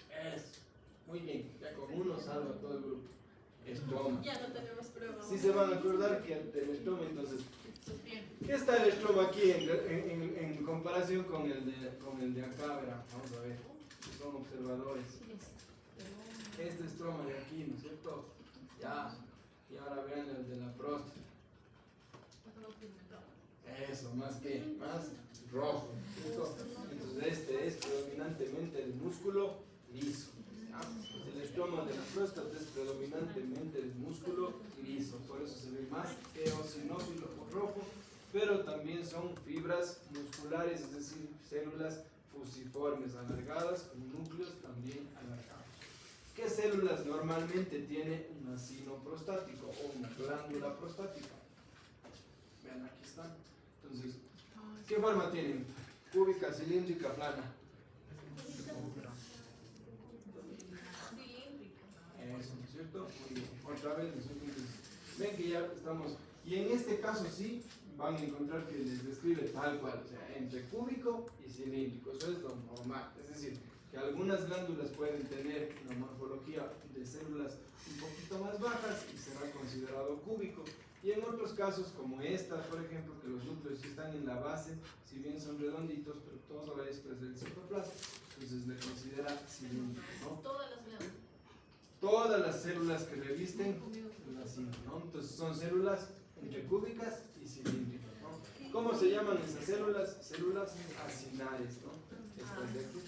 Eso. Muy bien, ya con uno salva a todo el grupo. Estroma. Ya no tenemos pruebas. Sí se van a acordar que del estroma, entonces, Sostiene. ¿qué está el estroma aquí en comparación con el de acá? Verá, vamos a ver, son observadores. Este estroma de aquí, ¿no es cierto? Ya, y ahora vean el de la próstata. Eso, más rojo, ¿cierto? Entonces este es predominantemente el músculo liso. ¿Ya? El estroma de la próstata es predominantemente el músculo liso, por eso se ve más eosinófilo o rojo, pero también son fibras musculares, es decir, células fusiformes alargadas con núcleos también alargados. ¿Qué células normalmente tiene un acino prostático o una glándula prostática? Vean, aquí están. Entonces, ¿qué forma tienen? Cúbica, cilíndrica, plana. Eso, ¿no es cierto? Muy bien. Otra vez, entonces, ven que ya estamos. Y en este caso sí, van a encontrar que les describe tal cual, o sea, entre cúbico y cilíndrico. Eso es lo normal. Es decir, que algunas glándulas pueden tener una morfología de células un poquito más bajas y será considerado cúbico. Y en otros casos, como esta, por ejemplo, que los núcleos sí están en la base, si bien son redonditos, pero todos a la vez pues del citoplasma, entonces le considera cilíndrico, ¿no? Todas las glándulas. Todas las células que revisten la acino, ¿no? Entonces son células entre cúbicas y cilíndricas, ¿no? ¿Cómo se llaman esas células? Células acinares, ¿no? Estas de aquí.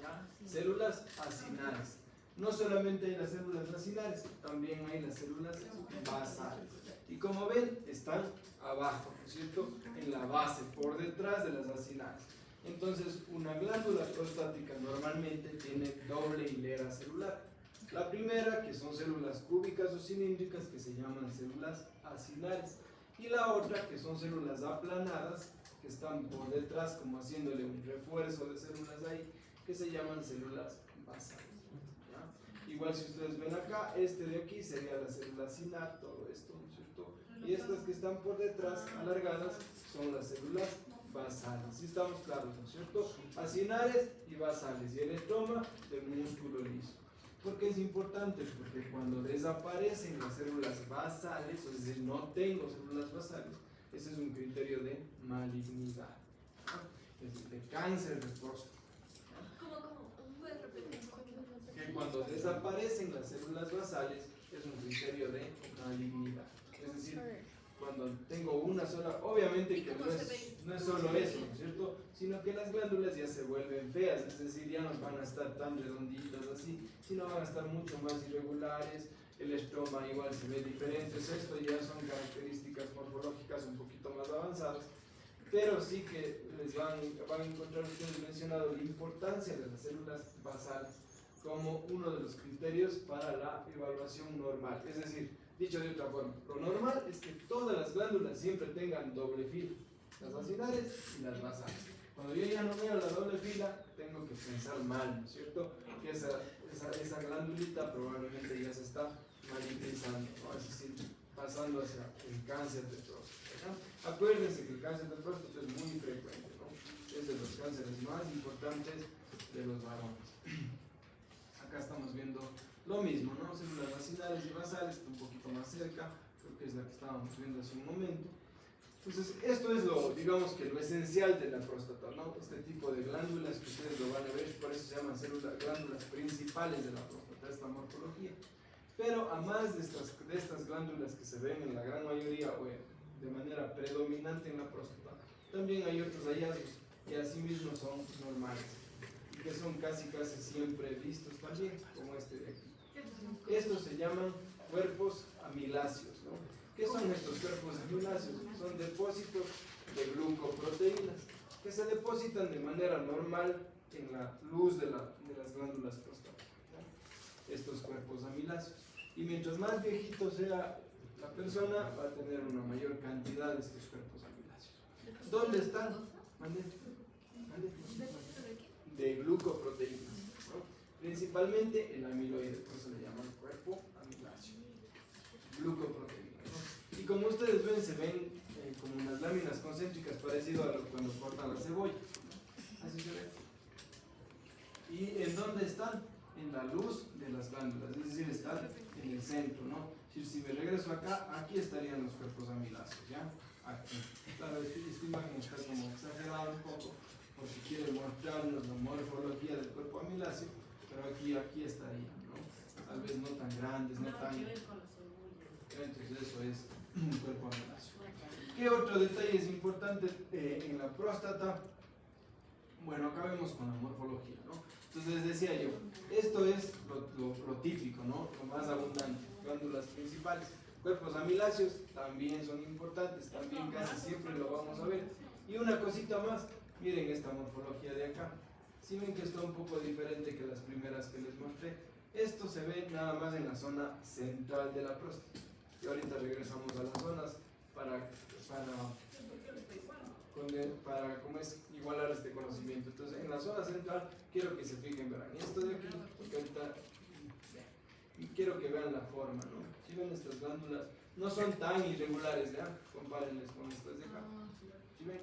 ¿Ya? Células acinares. No solamente hay las células acilares, también hay las células basales. Y como ven, están abajo, ¿no es cierto? En la base, por detrás de las acilares. Entonces, una glándula prostática normalmente tiene doble hilera celular. La primera, que son células cúbicas o cilíndricas, que se llaman células acilares. Y la otra, que son células aplanadas, que están por detrás, como haciéndole un refuerzo de células ahí, que se llaman células basales. ¿Ya? Igual si ustedes ven acá, este de aquí sería la célula acilar, todo esto, ¿no es cierto? Y estas que están por detrás, alargadas, son las células basales. ¿Sí estamos claros, no es cierto? Acilares y basales. Y el estoma del músculo liso. ¿Por qué es importante? Porque cuando desaparecen las células basales, es decir, no tengo células basales, ese es un criterio de malignidad, es decir, de cáncer de próstata. ¿Cómo? ¿Puedes repetir? Que cuando desaparecen las células basales es un criterio de malignidad. Es decir, cuando tengo una sola, obviamente que no es solo eso, ¿no es cierto? Sino que las glándulas ya se vuelven feas, es decir, ya no van a estar tan redonditas así, sino van a estar mucho más irregulares, el estroma igual se ve diferente, esto ya son características morfológicas un poquito más avanzadas, pero sí que les van a encontrar ustedes mencionado la importancia de las células basales como uno de los criterios para la evaluación normal, es decir, dicho de otra forma, lo normal es que todas las glándulas siempre tengan doble fila, las acilares y las basales. Cuando yo ya no veo la doble fila, tengo que pensar mal, ¿no es cierto? Que esa glandulita probablemente ya se está malignizando, ¿no? Es decir, pasando hacia el cáncer de próstata, ¿no? Acuérdense que el cáncer de próstata es muy frecuente, ¿no? Es de los cánceres más importantes de los varones. Acá estamos viendo lo mismo, ¿no? Células acilares y basales, un poquito más cerca, creo que es la que estábamos viendo hace un momento. Entonces, esto es digamos que lo esencial de la próstata, ¿no? Este tipo de glándulas que ustedes lo van a ver, por eso se llaman glándulas principales de la próstata, esta morfología. Pero a más de estas glándulas que se ven en la gran mayoría o de manera predominante en la próstata, también hay otros hallazgos que asimismo son normales y que son casi siempre vistos también, como este de aquí. Estos se llaman cuerpos amiláceos, ¿no? ¿Qué son estos cuerpos amiláceos? Son depósitos de glucoproteínas que se depositan de manera normal en la luz de las glándulas prostáticas, ¿no? Estos cuerpos amiláceos. Y mientras más viejito sea la persona, va a tener una mayor cantidad de estos cuerpos amiláceos. ¿Dónde están? De glucoproteínas, ¿no? Principalmente el amiloide, por eso le llaman cuerpo amiláceo. Glucoproteínas, ¿no? Y como ustedes ven, se ven como unas láminas concéntricas parecido a cuando cortan la cebolla, ¿no? Así se ve. ¿Y en dónde están? En la luz de las glándulas, es decir, están en el centro, ¿no? Si me regreso acá, aquí estarían los cuerpos amiláceos, ¿ya? Aquí. Claro, esta imagen está como exagerada un poco, porque quiere mostrarnos la morfología del cuerpo amiláceo, pero aquí estarían, ¿no? Tal vez no tan grandes, no tan... Entonces eso es un cuerpo amiláceo. ¿Qué otro detalle es importante en la próstata? Bueno, acá vemos con la morfología, ¿no? Entonces les decía yo, esto es lo típico, ¿no? Lo más abundante, glándulas principales. Cuerpos amiláceos también son importantes, también casi siempre lo vamos a ver. Y una cosita más, miren esta morfología de acá. Si ven que está un poco diferente que las primeras que les mostré, esto se ve nada más en la zona central de la próstata. Y ahorita regresamos a las zonas para como es igualar este conocimiento. Entonces, en la zona central quiero que se fijen, verán, esto de aquí, porque ahorita y quiero que vean la forma, ¿no? Si ven estas glándulas, no son tan irregulares, ¿ya? Compárenles con estas de acá. ¿Sí ven?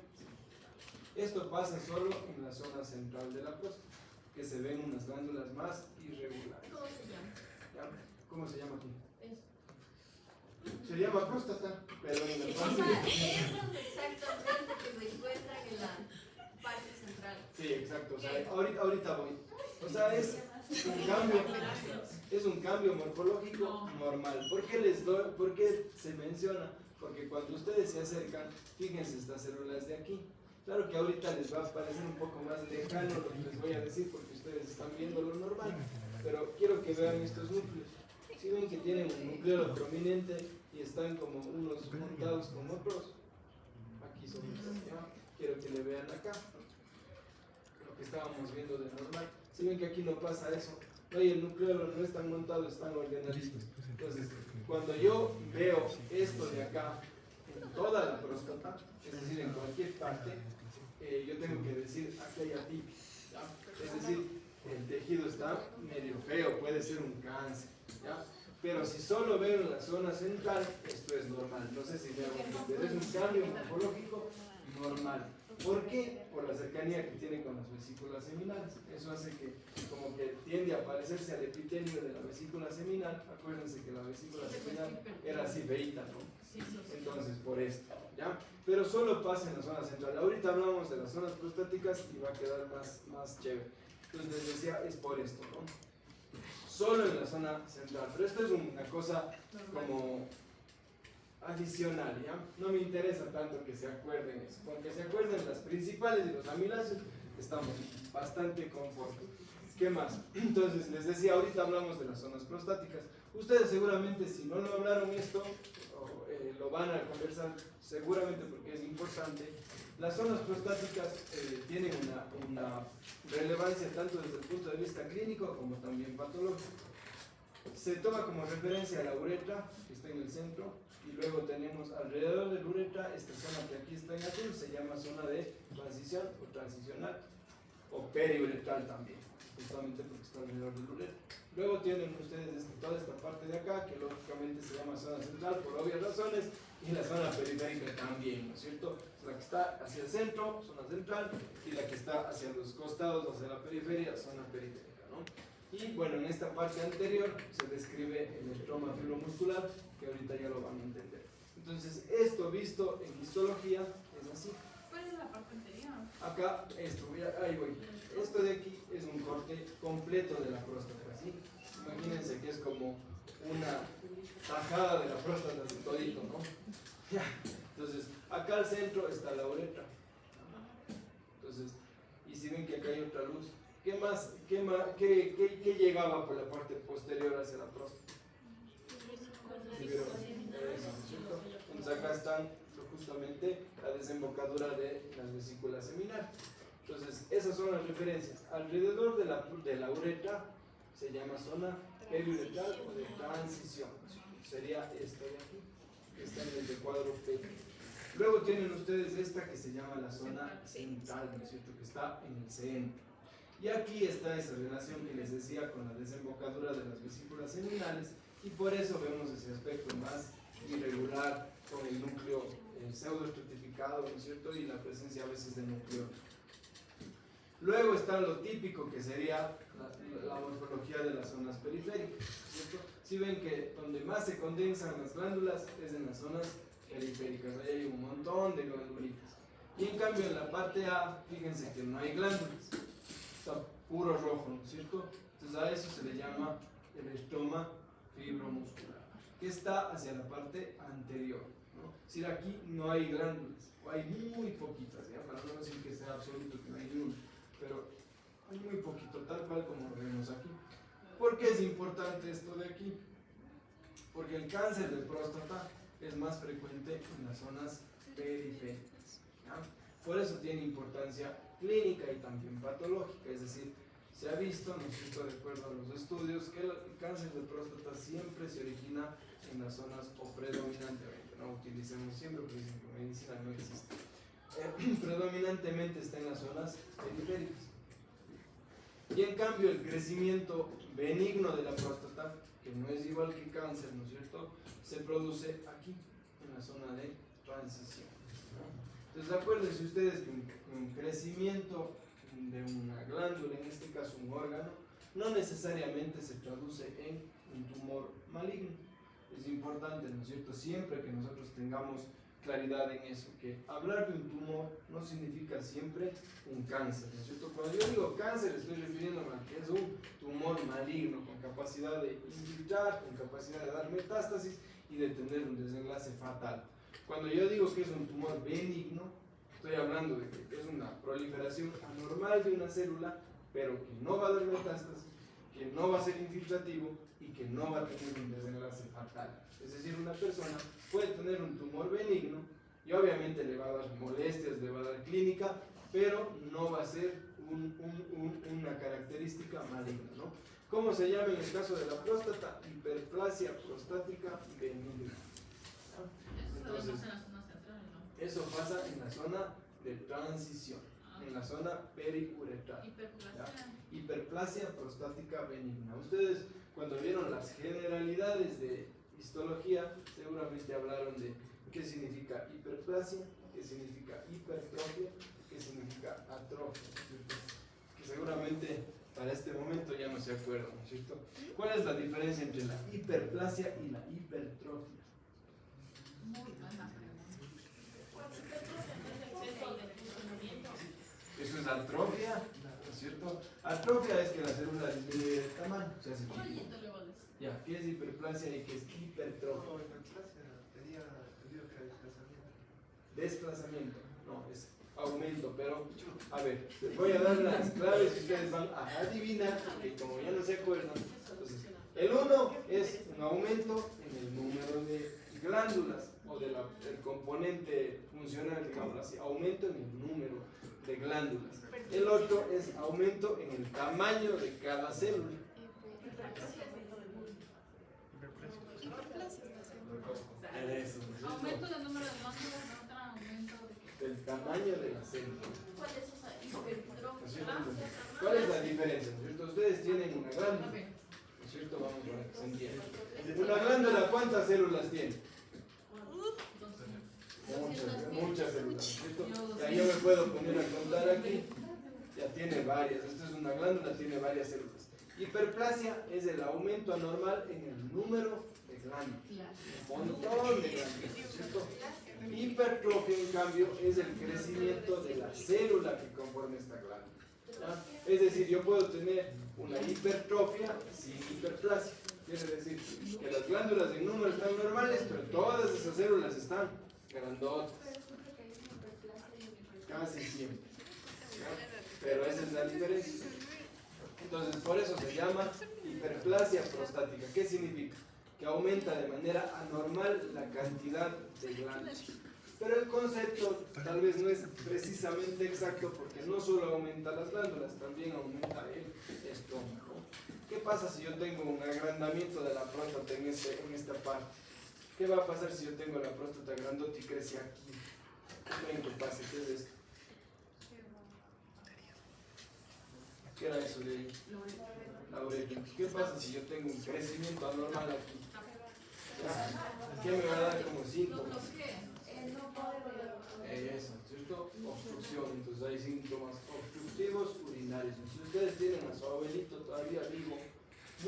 Esto pasa solo en la zona central de la próstata, que se ven unas glándulas más irregulares. ¿Cómo se llama? ¿Ya? ¿Cómo se llama aquí? Eso. Se llama próstata, pero en el O sea, esos exactamente que se encuentran en la parte central. Sí, exacto. O sea, ahorita voy. O sea, es un cambio morfológico normal. ¿Por qué se menciona? Porque cuando ustedes se acercan, fíjense estas células de aquí. Claro que ahorita les va a parecer un poco más lejano lo que les voy a decir porque ustedes están viendo lo normal. pero quiero que vean estos núcleos. Si ven que tienen un núcleo prominente y están como unos montados con otros, aquí son estos, ¿ya? Quiero que le vean acá, lo que estábamos viendo de normal. Si ven que aquí no pasa eso, no, y el núcleo no están montados, están ordenaditos. Entonces, cuando yo veo esto de acá en toda la próstata, es decir, en cualquier parte, yo tengo que decir, aquí hay atipias, ¿ya? Es decir, el tejido está medio feo, puede ser un cáncer, ¿ya? Pero si solo veo en la zona central, esto es normal. No sé si me hago entender, es un cambio morfológico normal. ¿Por qué? Por la cercanía que tiene con las vesículas seminales. Eso hace que como que tiende a parecerse al epitelio de la vesícula seminal. Acuérdense que la vesícula seminal era así feíta, ¿no? Entonces, por esto, ¿ya? Pero solo pasa en la zona central. Ahorita hablamos de las zonas prostáticas y va a quedar más chévere. Entonces les decía, es por esto, ¿no? Solo en la zona central. Pero esto es una cosa como adicional, ¿ya? No me interesa tanto que se acuerden eso. Con que se acuerden las principales y los amiláceos, estamos bastante conformes. ¿Qué más? Entonces, les decía, ahorita hablamos de las zonas prostáticas. Ustedes seguramente, si no lo hablaron esto, lo van a conversar seguramente porque es importante. Las zonas prostáticas tienen una relevancia tanto desde el punto de vista clínico como también patológico. Se toma como referencia la uretra, que está en el centro, y luego tenemos alrededor de la uretra esta zona que aquí está en azul, se llama zona de transición o transicional, o periuretral también, justamente porque está alrededor de la uretra. Luego tienen ustedes toda esta parte de acá, que lógicamente se llama zona central por obvias razones, y la zona periférica también, ¿no es cierto? La que está hacia el centro, zona central, y la que está hacia los costados, hacia la periferia, zona periférica, ¿no? Y bueno, en esta parte anterior se describe el estroma fibromuscular, que ahorita ya lo van a entender. Entonces, esto visto en histología es así. ¿Cuál es la parte anterior? Acá, ahí voy. Esto de aquí es un corte completo de la próstata, ¿sí? Imagínense que es como una tajada de la próstata de todito, ¿no? Ya. Entonces, acá al centro está la uretra. Entonces, y si ven que acá hay otra luz, ¿qué llegaba por la parte posterior hacia la próstata? ¿Sí vieron? Eso, ¿no es cierto? Entonces acá están justamente la desembocadura de las vesículas seminales. Entonces, esas son las referencias. Alrededor de la uretra se llama zona periuretral o de transición. Sería esta de aquí, que está en el recuadro P. Luego tienen ustedes esta que se llama la zona central, ¿no es cierto? Que está en el centro. Y aquí está esa relación que les decía con la desembocadura de las vesículas seminales, y por eso vemos ese aspecto más irregular con el núcleo pseudoestratificado, ¿no es cierto? Y la presencia a veces de núcleo. Luego está lo típico que sería la morfología de las zonas periféricas, ¿cierto? Si ven que donde más se condensan las glándulas es en las zonas periféricas, ahí hay un montón de glándulitas. Y en cambio en la parte A, fíjense que no hay glándulas, está puro rojo, ¿no es cierto? Entonces a eso se le llama el estroma fibromuscular, que está hacia la parte anterior, ¿no? Es decir, aquí no hay glándulas, o hay muy poquitas, ¿ya? Para no decir que sea absoluto, que no hay ni uno, pero hay muy poquito, tal cual como lo vemos aquí. ¿Por qué es importante esto de aquí? Porque el cáncer de próstata es más frecuente en las zonas periféricas, ¿ya? Por eso tiene importancia clínica y también patológica, es decir, se ha visto, ¿no es cierto?, de acuerdo a los estudios, que el cáncer de próstata siempre se origina en las zonas, o predominantemente, no utilicemos siempre porque dicen que en medicina no existe, predominantemente está en las zonas periféricas. Y en cambio el crecimiento benigno de la próstata, que no es igual que cáncer, ¿no es cierto?, se produce aquí, en la zona de transición, ¿no? Entonces acuérdense ustedes que un crecimiento de una glándula, en este caso un órgano, no necesariamente se traduce en un tumor maligno. Es importante, ¿no es cierto?, siempre que nosotros tengamos claridad en eso, que hablar de un tumor no significa siempre un cáncer, ¿no es cierto? Cuando yo digo cáncer estoy refiriéndome a que es un tumor maligno con capacidad de infiltrar, con capacidad de dar metástasis y de tener un desenlace fatal. Cuando yo digo que es un tumor benigno, estoy hablando de que es una proliferación anormal de una célula, pero que no va a dar metástasis que no va a ser infiltrativo y que no va a tener un desenlace fatal. Es decir, una persona puede tener un tumor benigno y obviamente le va a dar molestias, le va a dar clínica, pero no va a ser una característica maligna, ¿no? ¿Cómo se llama en el caso de la próstata? Hiperplasia prostática benigna. Entonces, eso pasa en la zona de transición, en la zona periuretral. Hiperplasia prostática benigna. Ustedes, cuando vieron las generalidades de histología, seguramente hablaron de qué significa hiperplasia, qué significa hipertrofia, qué significa atrofia, ¿cierto? Que seguramente para este momento ya no se acuerdan, ¿no es cierto? ¿Cuál es la diferencia entre la hiperplasia y la hipertrofia? Muy buena Eso es atrofia, ¿no es cierto? Atrofia es que la célula disminuye de tamaño, o sea, se chiquita. Ya, ¿qué es hiperplasia y qué es hipertrofia? Tenía entendido que era desplazamiento. Desplazamiento, no, es aumento, pero a ver, les voy a dar las claves y ustedes van a adivinar, que como ya no se acuerdan. Entonces, el 1 es un aumento en el número de glándulas o del componente funcional, digamos así, aumento en el número de glándulas. El otro es aumento en el tamaño de cada célula. Eso, aumento del número de glándulas, otro aumento del tamaño de la célula. ¿Cuál es esa hipertrofia? ¿Cuál es la diferencia? ¿No es cierto? Ustedes tienen una glándula, ¿no es cierto? Vamos para que se entienda. Una glándula, ¿cuántas células tiene? Muchas células, ¿no es cierto? Ya yo me puedo poner a contar aquí. Ya tiene varias. Esto es una glándula, tiene varias células. Hiperplasia es el aumento anormal en el número de glándulas. Un montón de glándulas, ¿no es cierto? Hipertrofia, en cambio, es el crecimiento de la célula que conforma esta glándula, ¿ya? Es decir, yo puedo tener una hipertrofia sin hiperplasia. Quiere decir que las glándulas en número están normales, pero todas esas células están grandotas. Casi siempre, ¿ya? Pero esa es la diferencia. Entonces, por eso se llama hiperplasia prostática. ¿Qué significa? Que aumenta de manera anormal la cantidad de glándulas. Pero el concepto tal vez no es precisamente exacto porque no solo aumenta las glándulas, también aumenta el estómago. ¿Qué pasa si yo tengo un agrandamiento de la próstata en esta parte? ¿Qué va a pasar si yo tengo la próstata grandota y crece aquí? ¿Qué ven que pase? ¿Qué es esto? ¿Qué era eso de ahí? La uretra. ¿Qué pasa si yo tengo un crecimiento anormal aquí? ¿Ya? ¿Qué me va a dar como síntomas? Eso, ¿cierto? Obstrucción. Entonces hay síntomas obstructivos urinarios. Si ustedes tienen a su abuelito todavía vivo,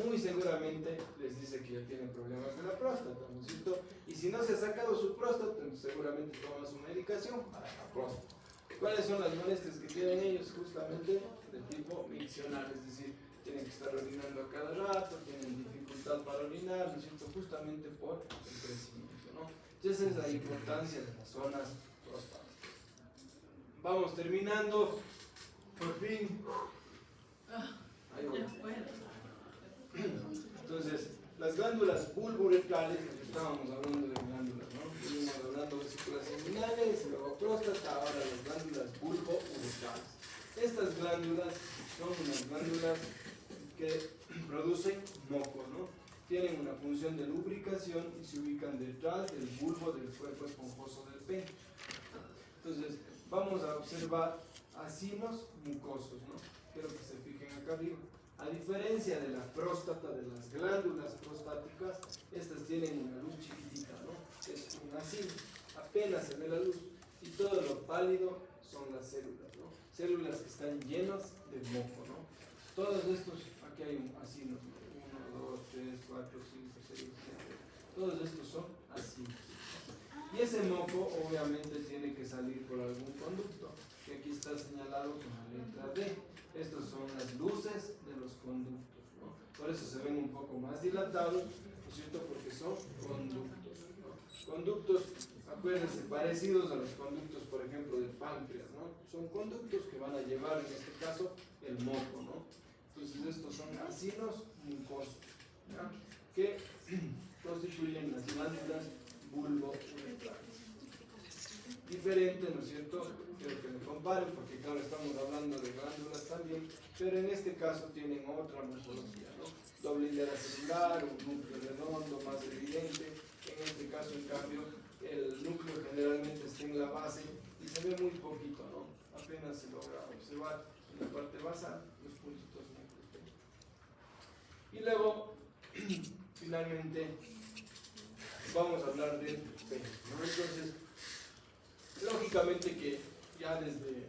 muy seguramente les dice que ya tiene problemas de la próstata, ¿no es cierto? Y si no se ha sacado su próstata, entonces seguramente toma su medicación para la próstata. ¿Cuáles son las molestias que tienen ellos? Justamente del tipo miccional, es decir, tienen que estar orinando a cada rato, tienen dificultad para orinar, ¿no es cierto? Justamente por el crecimiento, ¿no? Entonces esa es la importancia de las zonas prostáticas. Vamos terminando, por fin. Ahí voy. Entonces, las glándulas bulbouretrales, estábamos hablando de glándulas, ¿no? Estuvimos hablando de vesículas seminales, luego próstata, ahora las glándulas bulbouretrales. Estas glándulas son unas glándulas que producen moco, ¿no? Tienen una función de lubricación y se ubican detrás del bulbo del cuerpo esponjoso del pene. Entonces, vamos a observar acinos mucosos, ¿no? Quiero que se fijen acá arriba. A diferencia de la próstata, de las glándulas prostáticas, estas tienen una luz chiquitita, ¿no? Es un acino, apenas se ve la luz. Y todo lo pálido son las células, ¿no? Células que están llenas de moco, ¿no? Todos estos, aquí hay un acino, 1, 2, 3, 4, 5, 6, 7. Todos estos son acinos. Y ese moco obviamente tiene que salir por algún conducto, que aquí está señalado con la letra D. Estas son las luces de los conductos, ¿no? Por eso se ven un poco más dilatados, ¿no es cierto? Porque son conductos, ¿no? Conductos, acuérdense, parecidos a los conductos, por ejemplo, del páncreas, ¿no? Son conductos que van a llevar, en este caso, el moco, ¿no? Entonces estos son acinos mucosos, ¿ya? Que constituyen las glándulas bulbo-uretrales. Diferente, ¿no es cierto? Quiero que me comparen, porque claro, estamos hablando de glándulas también, pero en este caso tienen otra morfología, ¿no? Doble hilera celular, un núcleo redondo más evidente. En este caso, en cambio, el núcleo generalmente está en la base y se ve muy poquito, ¿no? Apenas se logra observar en la parte basal los puntitos negros. Y luego, finalmente, vamos a hablar del pene, ¿no? Entonces, lógicamente que ya desde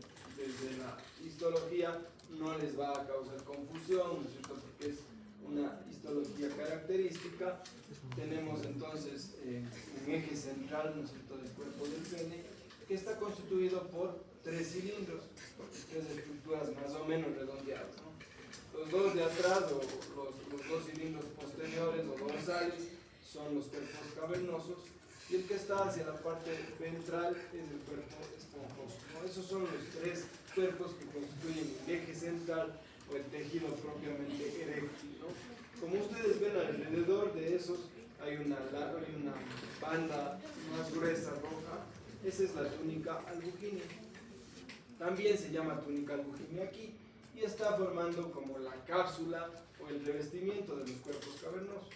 la histología no les va a causar confusión, ¿no es cierto? Porque es una histología característica. Tenemos entonces un eje central, ¿no es cierto?, del cuerpo del pene, que está constituido por 3 cilindros, tres estructuras más o menos redondeadas, ¿no? Los dos de atrás, o los dos cilindros posteriores o dorsales, son los cuerpos cavernosos, y el que está hacia la parte ventral es el cuerpo esponjoso, ¿no? Esos son los 3 cuerpos que constituyen el eje central o el tejido propiamente eréctil, ¿no? Como ustedes ven alrededor de esos hay una banda más gruesa roja, esa es la túnica albuginea. También se llama túnica albuginea aquí y está formando como la cápsula o el revestimiento de los cuerpos cavernosos.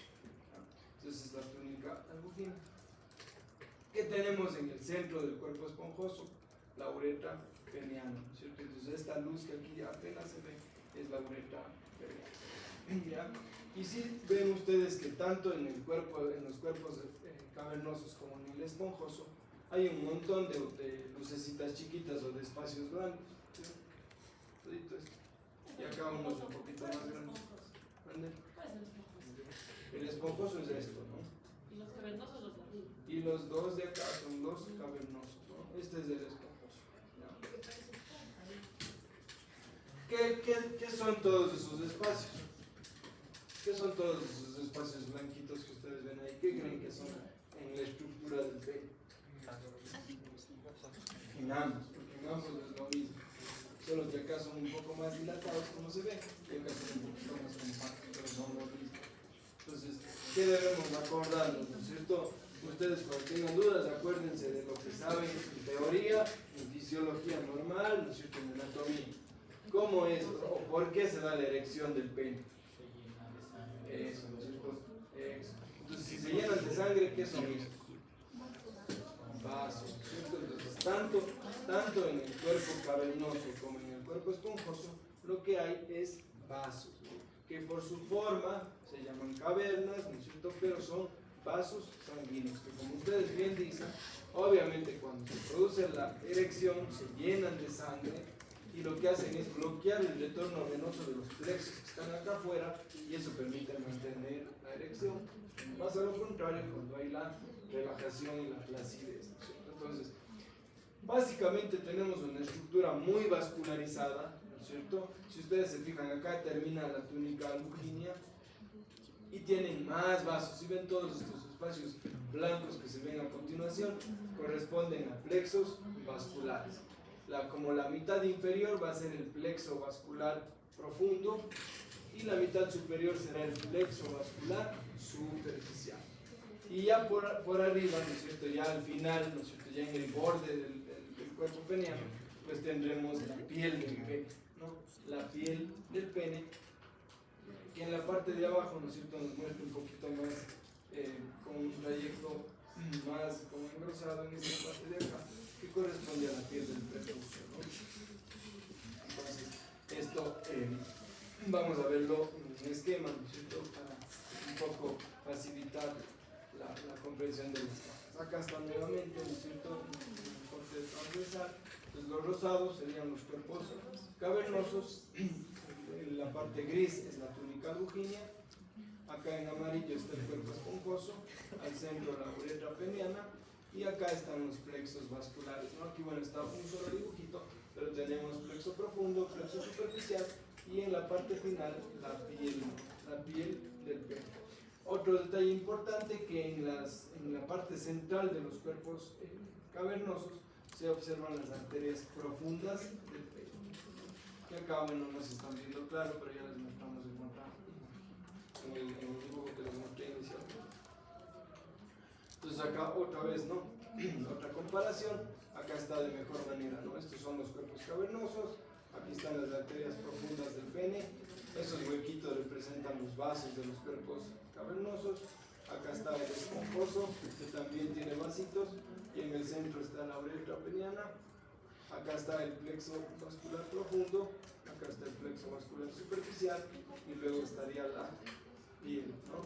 Entonces es la túnica albuginea. ¿Qué tenemos en el centro del cuerpo esponjoso? La uretra peniana, ¿cierto? Entonces esta luz que aquí apenas se ve es la uretra peniana, ¿ya? Y si ven ustedes que tanto en los cuerpos cavernosos como en el esponjoso hay un montón de lucecitas chiquitas o de espacios blancos, ¿sí? Todito esto. Y acá unos un poquito más grandes. ¿Entienden? El esponjoso es esto, ¿no? Y los cavernosos los de arriba. Y los dos de acá son los cavernosos, ¿no? Este es el esponjoso, ¿ya? ¿Qué son todos esos espacios? ¿Qué son todos esos espacios blanquitos que ustedes ven ahí? ¿Qué creen que son en la estructura del pene? En ambos, porque en ambos es lo mismo. Solo que acá son un poco más dilatados, como se ve, y acá son un poquito más compactos, pero son lo mismo. Entonces, ¿qué debemos acordarnos? ¿No es cierto? Ustedes cuando tengan dudas, acuérdense de lo que saben en teoría, en fisiología normal, ¿no es cierto?, en anatomía. ¿Cómo es o por qué se da la erección del pene? Eso, ¿no es cierto? Eso. Entonces, si se llenan de sangre, ¿qué son esos? Vasos, ¿cierto? Entonces, tanto en el cuerpo cavernoso como en el cuerpo esponjoso, lo que hay es vasos, ¿no? Que por su forma se llaman cavernas, ¿no es cierto?, pero son vasos sanguíneos, que como ustedes bien dicen, obviamente cuando se produce la erección se llenan de sangre y lo que hacen es bloquear el retorno venoso de los plexos que están acá afuera y eso permite mantener la erección. Pasa lo contrario cuando hay la relajación y la flacidez, ¿no es cierto? Entonces, básicamente tenemos una estructura muy vascularizada, ¿no es cierto? Si ustedes se fijan acá termina la túnica albuginea y tienen más vasos. Si ven todos estos espacios blancos que se ven a continuación, corresponden a plexos vasculares. Como la mitad inferior va a ser el plexo vascular profundo y la mitad superior será el plexo vascular superficial. Y ya por arriba, ¿no es cierto?, ya al final, ¿no es cierto?, ya en el borde del cuerpo peniano, pues tendremos la piel del pene, ¿no? La piel del pene, que en la parte de abajo, ¿no es cierto?, nos muestra un poquito más, con un trayecto más como engrosado en esta parte de acá, que corresponde a la piel del prepucio, ¿no? Entonces, esto vamos a verlo en un esquema, ¿no es cierto?, para un poco facilitar la comprensión de las capas. Acá está nuevamente, ¿no es cierto?, un corte transversal. Entonces, los rosados serían los cuerpos cavernosos, la parte gris es la túnica albuginea, acá en amarillo está el cuerpo esponjoso, al centro la uretra peniana y acá están los plexos vasculares, ¿no? Aquí, bueno, está un solo dibujito, pero tenemos plexo profundo, plexo superficial y en la parte final la piel del pene. Otro detalle importante que en la parte central de los cuerpos cavernosos se observan las arterias profundas del pene. acá, bueno, no se están viendo claro, pero ya les mostramos en el dibujo que les mostré inicialmente. Entonces acá otra vez, ¿no? Otra comparación, acá está de mejor manera, ¿no? Estos son los cuerpos cavernosos, aquí están las arterias profundas del pene, esos huequitos representan los vasos de los cuerpos cavernosos, acá está el esponjoso, que también tiene vasitos, y en el centro está la uretra peniana, acá está el plexo vascular profundo, acá está el plexo vascular superficial, y luego estaría la piel, ¿no?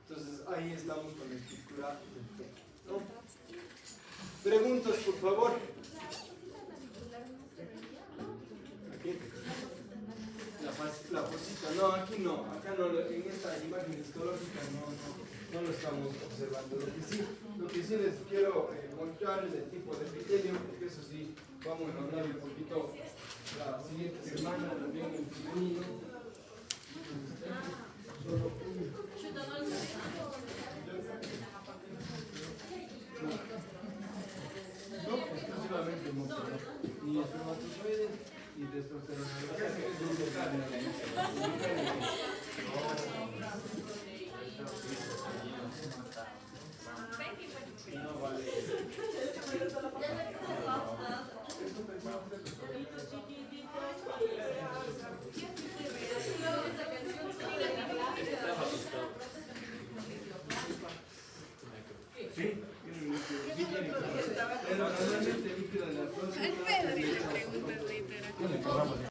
Entonces ahí estamos con la estructura del pene, ¿no? Preguntas, por favor. Aquí. La fosita, no, aquí no, acá no, en esta imagen histológica no lo estamos observando. Lo que sí les quiero mostrar es el tipo de epitelio, porque eso sí, vamos a hablar un poquito la siguiente semana también en femenino. No, exclusivamente ni espermatozoides y testosterona. No vale. Sí, normalmente líquido de la próstata. Al Pedro le preguntas literal.